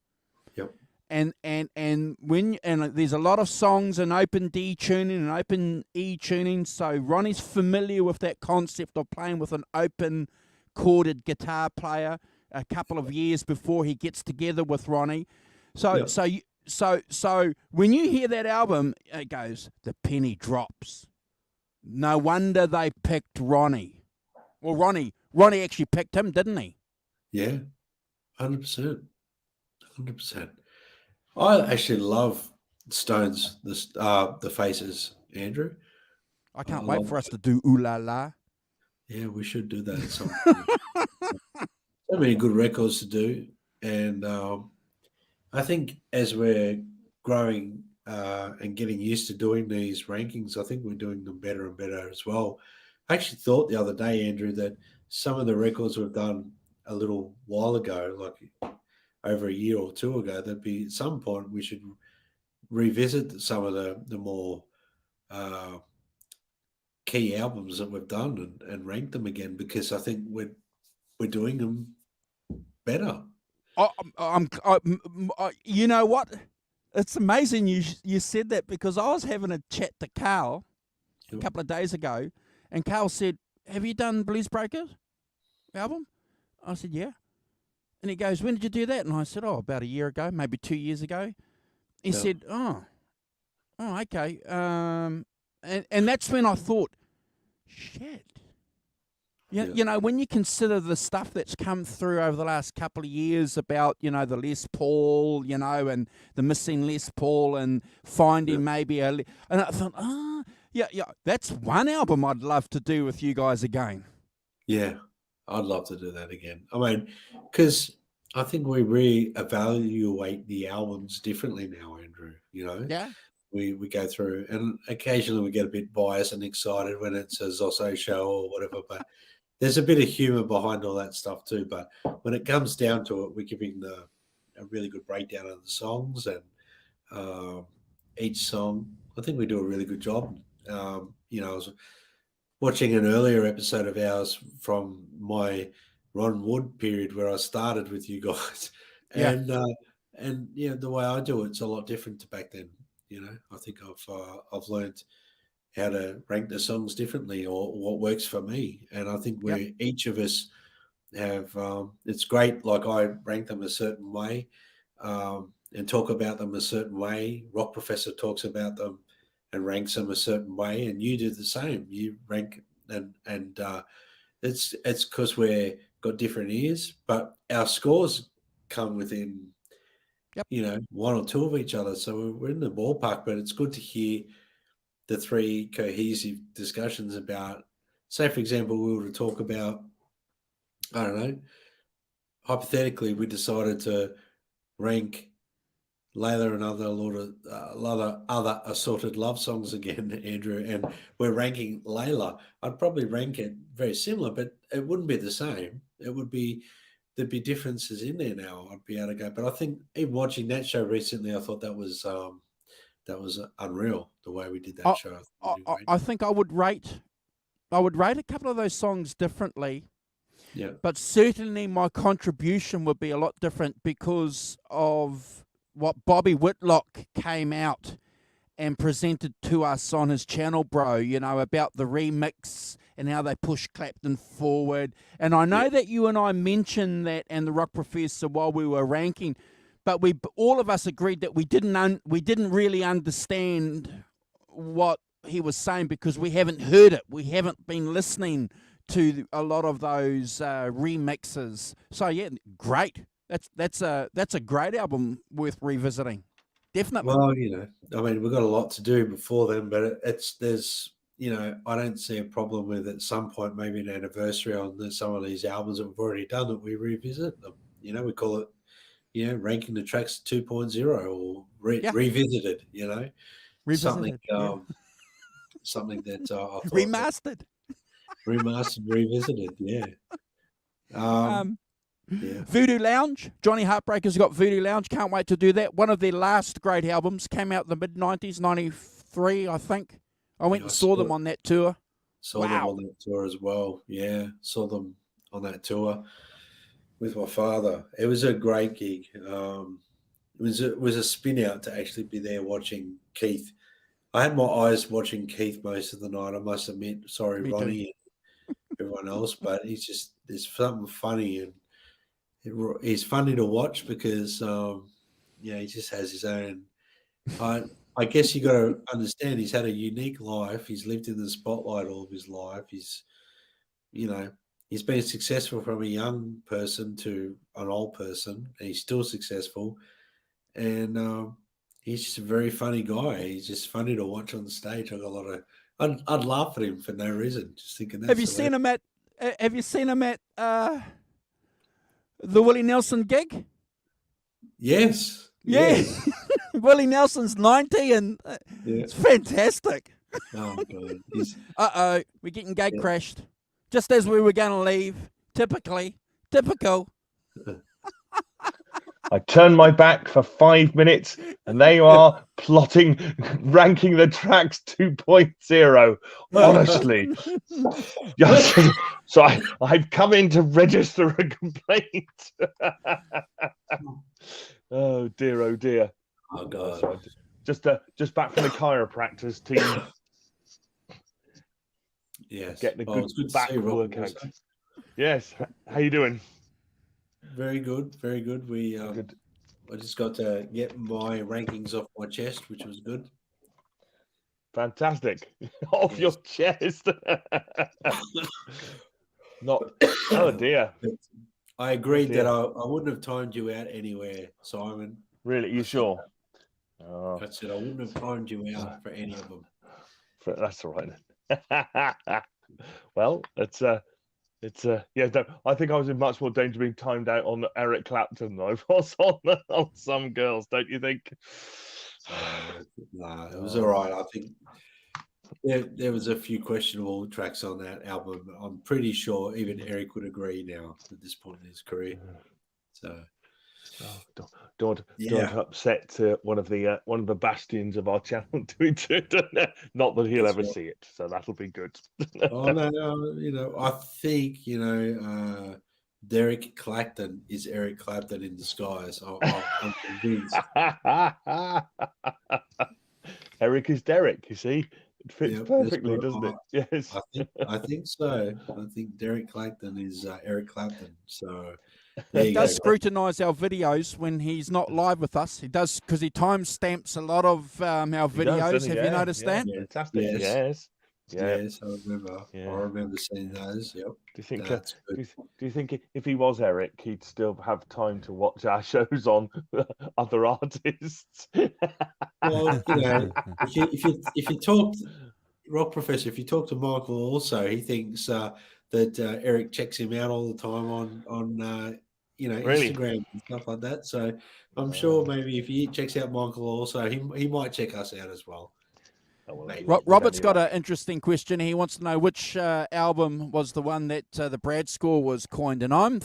Yep. And there's a lot of songs in open D tuning and open E tuning, so Ronnie's familiar with that concept of playing with an open chorded guitar player a couple of years before he gets together with Ronnie. So when you hear that album, it goes, the penny drops. No wonder they picked Ronnie. Well, Ronnie actually picked him, didn't he? Yeah, 100%. 100%. I actually love Stones, the Faces, Andrew. I can't wait for us to do Ooh La La. Yeah, we should do that at some point. So many good records to do. And I think as we're growing and getting used to doing these rankings, I think we're doing them better and better as well. I actually thought the other day, Andrew, that some of the records we've done a little while ago, like over a year or two ago, that be at some point we should revisit some of the more key albums that we've done and rank them again, because I think we're doing them better. You know what? It's amazing you said that, because I was having a chat to Carl a couple of days ago, and Carl said, "Have you done Blues Breakers album?" I said, "Yeah." And he goes, "When did you do that?" And I said, "Oh, about a year ago, maybe 2 years ago." He said, "Oh, okay." And that's when I thought, shit. When you consider the stuff that's come through over the last couple of years about, the Les Paul, and the missing Les Paul and finding maybe and I thought, that's one album I'd love to do with you guys again. Yeah, I'd love to do that again. I mean, because I think we reevaluate the albums differently now, Andrew, Yeah. We go through, and occasionally we get a bit biased and excited when it's a Zosso show or whatever, but there's a bit of humor behind all that stuff too. But when it comes down to it, we're giving a really good breakdown of the songs and each song. I think we do a really good job. I was watching an earlier episode of ours from my Ron Wood period where I started with you guys, and the way I do it's a lot different to back then. I think I've learned how to rank the songs differently or what works for me, and I think each of us have. It's great. Like I rank them a certain way, and talk about them a certain way. Rock Professor talks about them and ranks them a certain way, and you do the same. You rank and it's because we're got different ears, but our scores come within one or two of each other, so we're in the ballpark. But it's good to hear the three cohesive discussions about, say, for example, we were to talk about, I don't know, hypothetically, we decided to rank Layla and other assorted love songs again, Andrew, and we're ranking Layla. I'd probably rank it very similar, but it wouldn't be the same. There'd be differences in there now. I'd be able to go, but I think even watching that show recently, I thought that was unreal the way we did that show. I think I would rate a couple of those songs differently. Yeah. But certainly my contribution would be a lot different because of what Bobby Whitlock came out and presented to us on his channel, bro, about the remix and how they push Clapton forward. And I know that you and I mentioned that and the Rock Professor while we were ranking, but all of us agreed that we didn't really understand what he was saying because we haven't heard it. We haven't been listening to a lot of those remixes. So yeah, great. That's a great album worth revisiting. Definitely. Well, I mean, we've got a lot to do before then, but there's I don't see a problem with at some point maybe an anniversary on some of these albums that we've already done that we revisit them. We call it ranking the tracks 2.0 or revisited. Revisited, something that I thought remastered, revisited. Yeah. Voodoo Lounge. Johnny Heartbreakers got Voodoo Lounge. Can't wait to do that. One of their last great albums came out in the mid-90s, 93, I think. I went and saw them on that tour. Saw them on that tour as well. Yeah, saw them on that tour with my father. It was a great gig. It was a spin out to actually be there watching Keith. I had my eyes watching Keith most of the night, I must admit. Sorry, Ronnie and everyone else, but there's something funny and he's funny to watch because he just has his own. I guess you got to understand he's had a unique life. He's lived in the spotlight all of his life. He's been successful from a young person to an old person, and he's still successful. And he's just a very funny guy. He's just funny to watch on the stage. I got a lot of. I'd laugh at him for no reason, just thinking. Have you seen him at? Have you seen him at? The Willie Nelson gig? Yes. Yeah. Willie Nelson's 90 and it's fantastic. Oh, God. We're getting gate crashed. Just as we were going to leave. Typical. I turned my back for 5 minutes and they are ranking the tracks 2.0. Honestly. Yes. So I've come in to register a complaint. Oh dear. Oh God. Just back from the chiropractor's team. Yes. Getting a good back workout. Yes. How you doing? Very good. We good. I just got to get my rankings off my chest, which was good. Fantastic. Off your chest. Oh dear. I agreed that I wouldn't have timed you out anywhere, Simon. Really? You sure? I said I wouldn't have timed you out for any of them. That's all right. Well, it's no, I think I was in much more danger being timed out on Eric Clapton than I was on some girls, don't you think? No, it was all right. I think there was a few questionable tracks on that album. I'm pretty sure even Eric would agree now at this point in his career. So don't upset one of the bastions of our channel. Not that he'll ever see it, so that'll be good. Oh no, I think Derek Clapton is Eric Clapton in disguise. I'm convinced. Eric is Derek. You see, it fits perfectly, doesn't it? Yes, I think so. I think Derek Clapton is Eric Clapton. So. He does scrutinise our videos when he's not live with us. He does because he timestamps a lot of our videos. Have you noticed that? Fantastic. Yes. Yes, I remember. I remember seeing those. Yep. Do you think if he was Eric, he'd still have time to watch our shows on other artists? Well, if you talk Rock Professor, if you talk to Michael, also he thinks that Eric checks him out all the time on really? Instagram and stuff like that. So I'm sure maybe if he checks out Michael also, he might check us out as well. Robert's got an interesting question. He wants to know which album was the one that the Brad score was coined, and I'm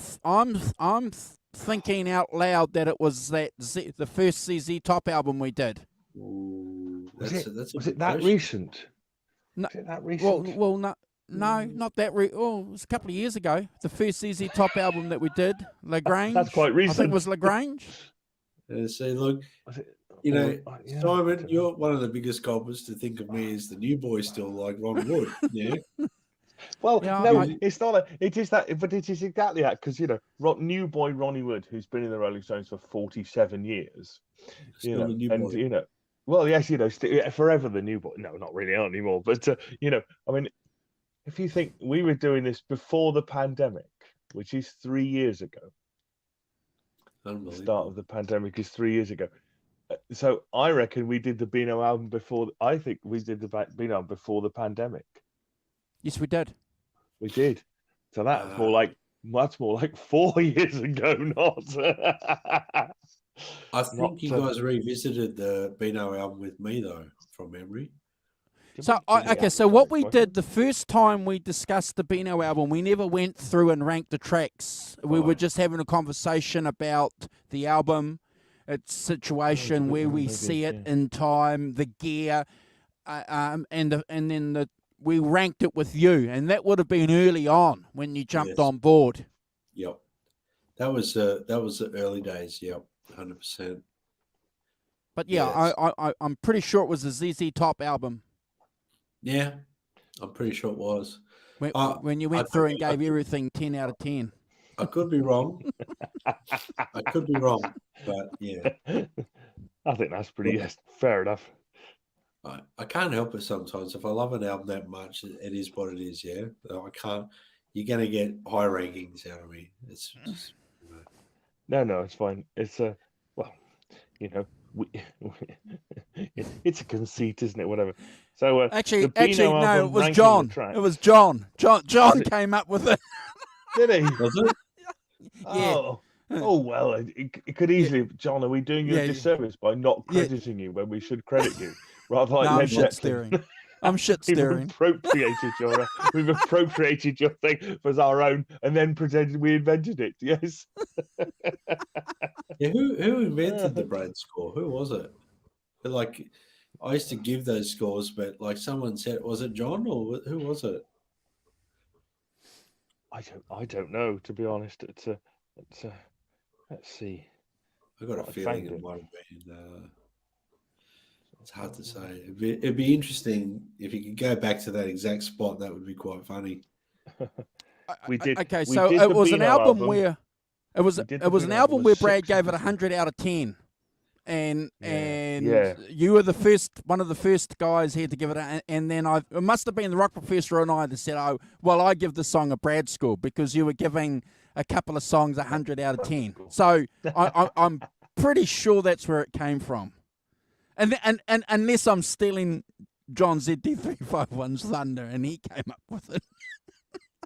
thinking out loud that it was the first ZZ Top album we did. Ooh, was it that recent? No, is it that recent? Well, no. No, not that. It was a couple of years ago. The first ZZ Top album that we did, Lagrange. That's quite recent. I think it was Lagrange. and say, look, Was it- you know, yeah, I Simon, don't know. you're one of the biggest culprits to think of me as the new boy still, like Ron Wood. Yeah. Well, Yeah, no, I- it's not. It is that, but it is exactly that because new boy Ronnie Wood, who's been in the Rolling Stones for 47 years, Still the new and boy. well, yes, forever the new boy. No, not really anymore, but I mean, if you think we were doing this before the pandemic, which is 3 years ago, the start Unbelievable. of the pandemic is 3 years ago. So I reckon we did the Beano album before. I think we did the Beano album before the pandemic. yes, we did. We did. So that's more like 4 years ago, not. I think you guys revisited the Beano album with me though, from memory. So, so what we did the first time we discussed the Beano album, we never went through and ranked the tracks. We were just having a conversation about the album, its situation, where we see it in time, the gear, and then we ranked it with you, and that would have been early on when you jumped on board. Yep, that was the early days. Yep, 100%. But yeah, I'm pretty sure it was a ZZ Top album. Yeah, I'm pretty sure it was. When you went through and gave everything 10 out of 10. I could be wrong. I could be wrong, but yeah. I think that's pretty fair enough. I can't help it sometimes. If I love an album that much, it is what it is, yeah. I can't. You're going to get high rankings out of me. It's just, No, it's fine. It's it's a conceit, isn't it? Whatever. So actually, no, it was John. It was John. John came up with it. Did he? Was it? Yeah. Oh well, it could easily. John, are we doing you a disservice by not crediting you when we should credit you? Rather like I'm shit staring. I'm shit staring. We've appropriated your thing as our own, and then pretended we invented it. Yes. Yeah. Who invented the Brad score? Who was it? Like, I used to give those scores, but like someone said, was it John or who was it? I don't know, to be honest. It's let's see. I got a feeling it might have been. It's hard to say. It'd be interesting if you could go back to that exact spot. That would be quite funny. We did. Okay, so it was an album where it was an album where Brad gave it 100 out of 10. And you were one of the first guys here to give it, and then it must have been the Rock Professor and I that said, "Oh, well, I give the song a Brad score because you were giving a couple of songs 100 out of 10." So I'm pretty sure that's where it came from, and unless I'm stealing John ZD351's thunder, and he came up with it.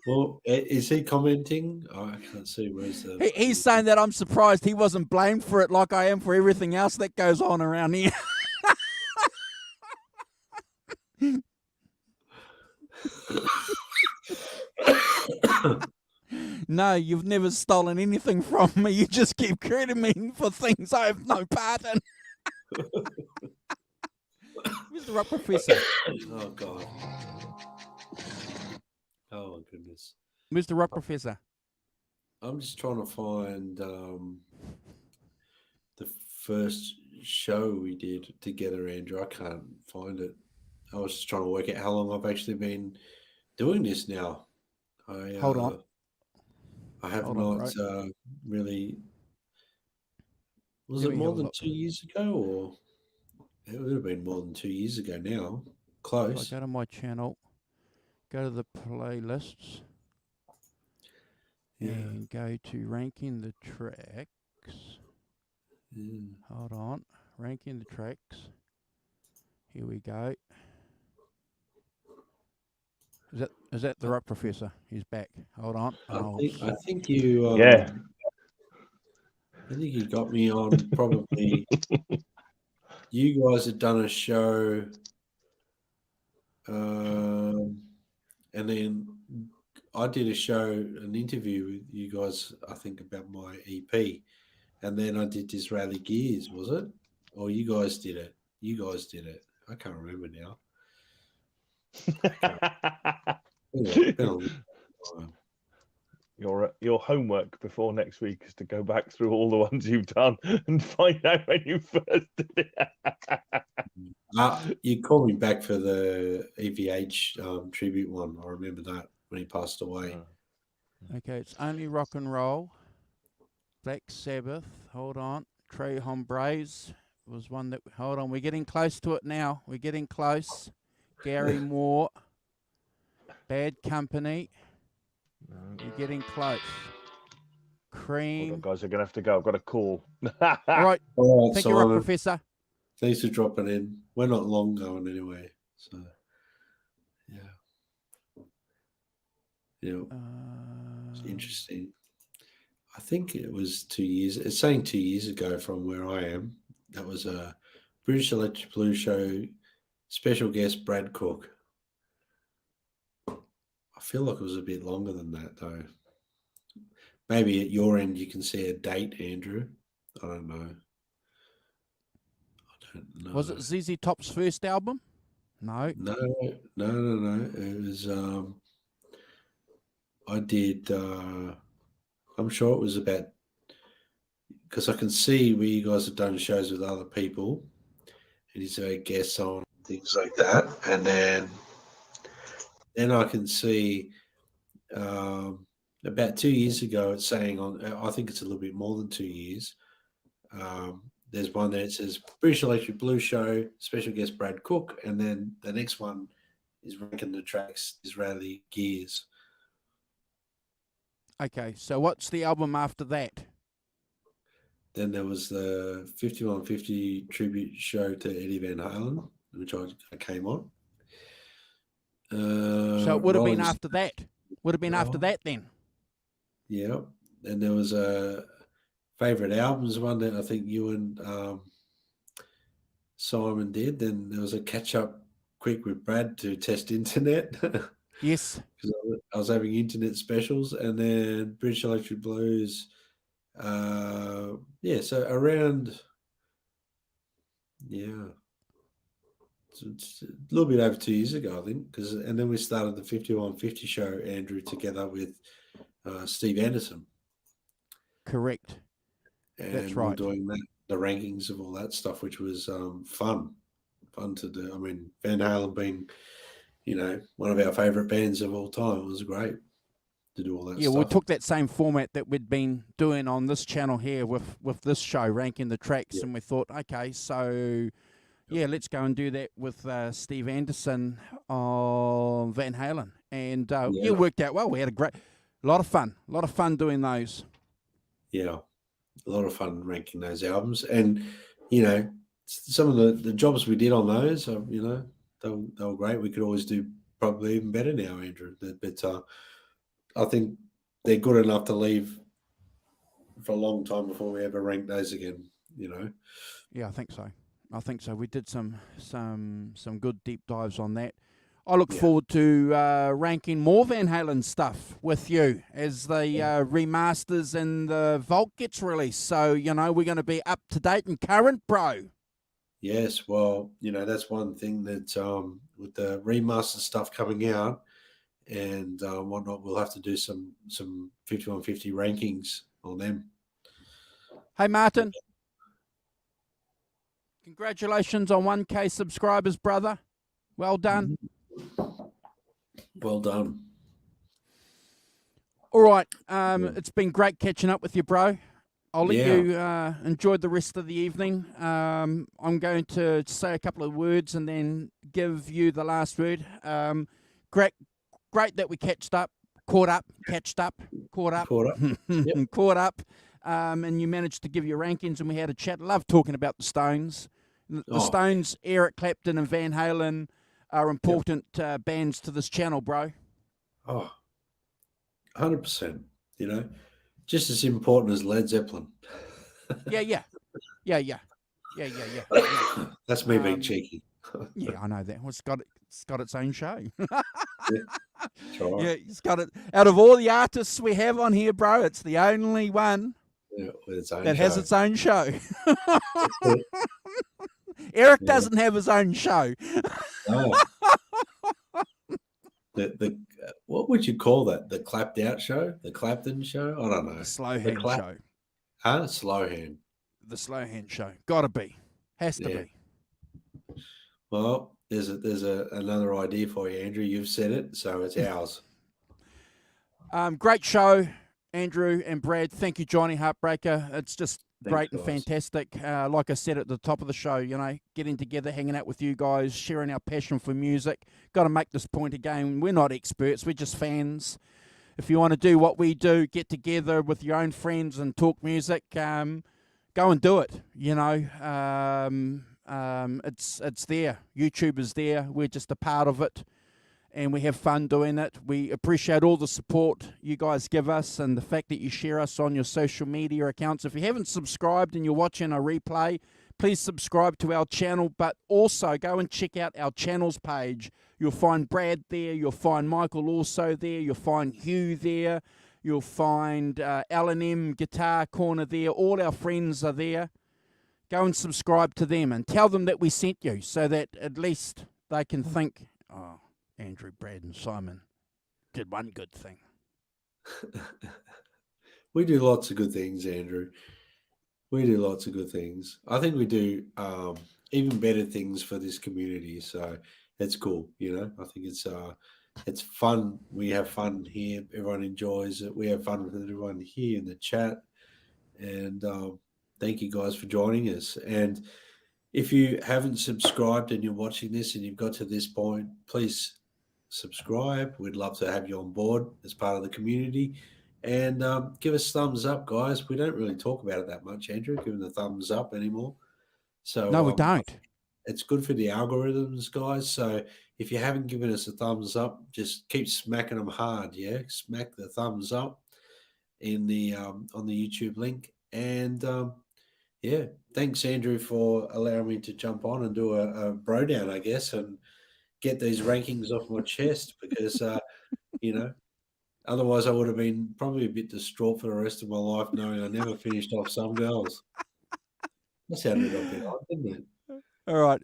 Well, is he commenting? Oh, I can't see. Where's the? He's saying that I'm surprised he wasn't blamed for it like I am for everything else that goes on around here. No, you've never stolen anything from me. You just keep crediting me for things I have no part in. Where's the Rock Professor? Oh, God. Oh, my goodness. Where's the Rock Professor? I'm just trying to find the first show we did together, Andrew. I can't find it. I was just trying to work out how long I've actually been doing this now. Hold on. I have not really. Was it more than 2 years ago, or it would have been more than 2 years ago now? Close. If I go to my channel, go to the playlists, and go to ranking the tracks. Hold on, ranking the tracks. Here we go. Is that the Rock Professor? He's back. Hold on. I think you. I think you got me on probably. You guys had done a show, and then I did a show, an interview with you guys. I think about my EP, and then I did this Rally Gears. Was it? Or you guys did it? You guys did it. I can't remember now. Your homework before next week is to go back through all the ones you've done and find out when you first did it. You called me back for the EVH tribute one. I remember that when he passed away. Okay, it's Only Rock and Roll, Black Sabbath, hold on, Trey Hombres was one that, hold on, we're getting close to it now. We're getting close. Gary Moore, Bad Company. You're getting close. Cream. Hold on, guys, are going to have to go. I've got a call. All right. All right, Thank you, Rock Simon. Professor. Thanks for dropping in. We're not long going anyway, so yeah. It's interesting. I think it was 2 years. It's saying 2 years ago from where I am. That was a British Electric Blue Show special guest, Brad Cook. I feel like it was a bit longer than that, though. Maybe at your end you can see a date, Andrew. I don't know. Was it ZZ Top's first album? No. No. It was. I did. I'm sure it was about, because I can see where you guys have done shows with other people, and he's a guest on things like that, and then I can see about 2 years ago. It's saying on. I think it's a little bit more than 2 years. There's one that says British Electric Blue Show, special guest Brad Cook, and then the next one is ranking the tracks, Israeli Gears. Okay, so what's the album after that? Then there was the 5150 tribute show to Eddie Van Halen, which I came on. So it would have been after that. Would have been after that then. Yeah. And there was a favorite albums one that I think you and Simon did. Then there was a catch up quick with Brad to test internet. Yes. Because I was having internet specials, and then British Electric Blues. So around, it's a little bit over 2 years ago, I think. And then we started the 5150 show, Andrew, together with Steve Anderson. Correct. And that's right. we're doing the rankings of all that stuff, which was fun to do. I mean, Van Halen being, one of our favorite bands of all time. It was great to do all that stuff. Yeah, we took that same format that we'd been doing on this channel here with this show, ranking the tracks, and we thought, okay, so let's go and do that with Steve Anderson on Van Halen. And it worked out well. We had a lot of fun doing those. Yeah, a lot of fun ranking those albums. And, some of the jobs we did on those, they were great. We could always do probably even better now, Andrew. But I think they're good enough to leave for a long time before we ever rank those again, Yeah, I think so. We did some good deep dives on that. I look forward to ranking more Van Halen stuff with you as the remasters and the Vault gets released. So, we're going to be up to date and current, bro. Yes, well, that's one thing that with the remaster stuff coming out and whatnot, we'll have to do some 5150 rankings on them. Hey, Martin. Congratulations on 1K subscribers, brother. Well done. Well done. All right. It's been great catching up with you, bro. I'll let you enjoy the rest of the evening. I'm going to say a couple of words and then give you the last word. Great that we caught up, and you managed to give your rankings and we had a chat. Love talking about the Stones. The Stones, Eric Clapton and Van Halen are important bands to this channel, bro. Oh, 100%, just as important as Led Zeppelin. Yeah. That's me being cheeky. Yeah, I know that. Well, it's got its own show. Right. Yeah, it's got it. Out of all the artists we have on here, bro, it's the only one that has its own show. Eric doesn't have his own show. Oh. What what would you call that? The clapped out show? The Clapton show? I don't know. The Slow Hand Show. Huh? Slow Hand. The Slow Hand Show. Gotta be. Has to be. Well, there's another idea for you, Andrew. You've said it, so it's ours. Great show, Andrew and Brad. Thank you, Johnny Heartbreaker. It's just great and guys. fantastic. Like I said at the top of the show, you know, getting together, hanging out with you guys, sharing our passion for music. Got to make this point again. We're not experts. We're just fans. If you want to do what we do, get together with your own friends and talk music, go and do it. You know, it's there. YouTube is there. We're just a part of it. And we have fun doing it. We appreciate all the support you guys give us and the fact that you share us on your social media accounts. If you haven't subscribed and you're watching a replay, please subscribe to our channel, but also go and check out our channels page. You'll find Brad there. You'll find Michael also there. You'll find Hugh there. You'll find L&M Guitar Corner there. All our friends are there. Go and subscribe to them and tell them that we sent you so that at least they can think, oh, Andrew, Brad, and Simon did one good thing. We do lots of good things, Andrew. We do lots of good things. I think we do even better things for this community. So it's cool, you know. I think it's fun. We have fun here. Everyone enjoys it. We have fun with everyone here in the chat. And thank you guys for joining us. And if you haven't subscribed and you're watching this and you've got to this point, please subscribe. We'd love to have you on board as part of the community. And give us thumbs up, guys. We don't really talk about it that much, Andrew, giving the thumbs up anymore. So no, we don't. It's good for the algorithms, guys. So if you haven't given us a thumbs up, just keep smacking them hard, yeah? Smack the thumbs up in the on the YouTube link. And yeah, thanks, Andrew, for allowing me to jump on and do a bro down, I guess, and get these rankings off my chest because, you know, otherwise I would have been probably a bit distraught for the rest of my life knowing I never finished off Some Girls. That sounded a bit odd, didn't it? All right.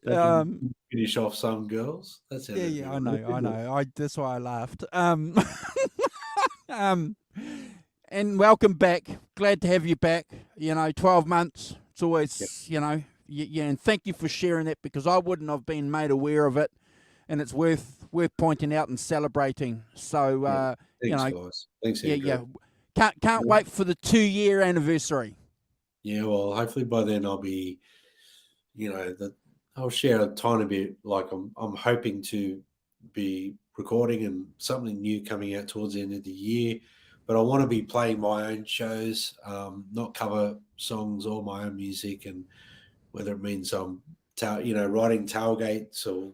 Finish off Some Girls. That sounded Yeah, I know. That's why I laughed. And welcome back. Glad to have you back. You know, 12 months. It's always, you know, yeah. And thank you for sharing that because I wouldn't have been made aware of it. And it's worth pointing out and celebrating. So, Thanks, you know, guys. Thanks, Andrew. Can't wait for the 2-year anniversary. Yeah, well, hopefully by then I'll be, you know, I'll share a tiny bit. Like I'm hoping to be recording and something new coming out towards the end of the year. But I want to be playing my own shows, not cover songs or my own music, and whether it means I'm, writing tailgates or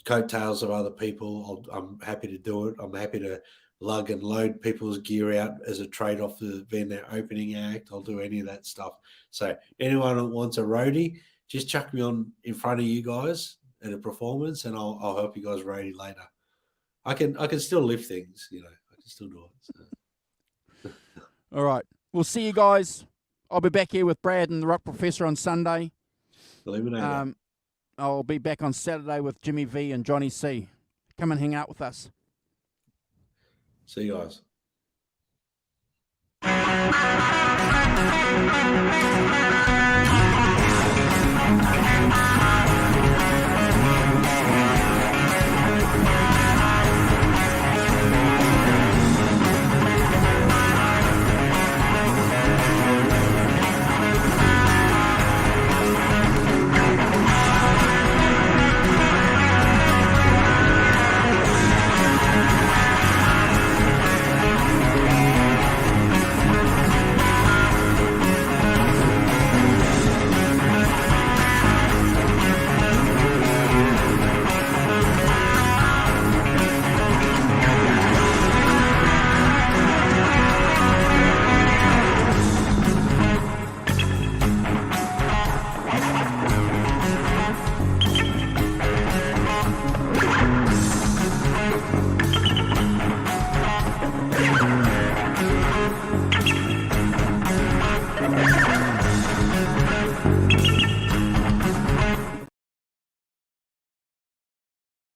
coattails of other people, I'm happy to do it. I'm happy to lug and load people's gear out as a trade-off to being their opening act. I'll do any of that stuff. So anyone that wants a roadie, just chuck me on in front of you guys at a performance, and I'll help you guys roadie later. I can still lift things, you know. I can still do it. So. All right. We'll see you guys. I'll be back here with Brad and the Rock Professor on Sunday. Eliminator. I'll be back on Saturday with Jimmy V and Johnny C. Come and hang out with us. See you guys.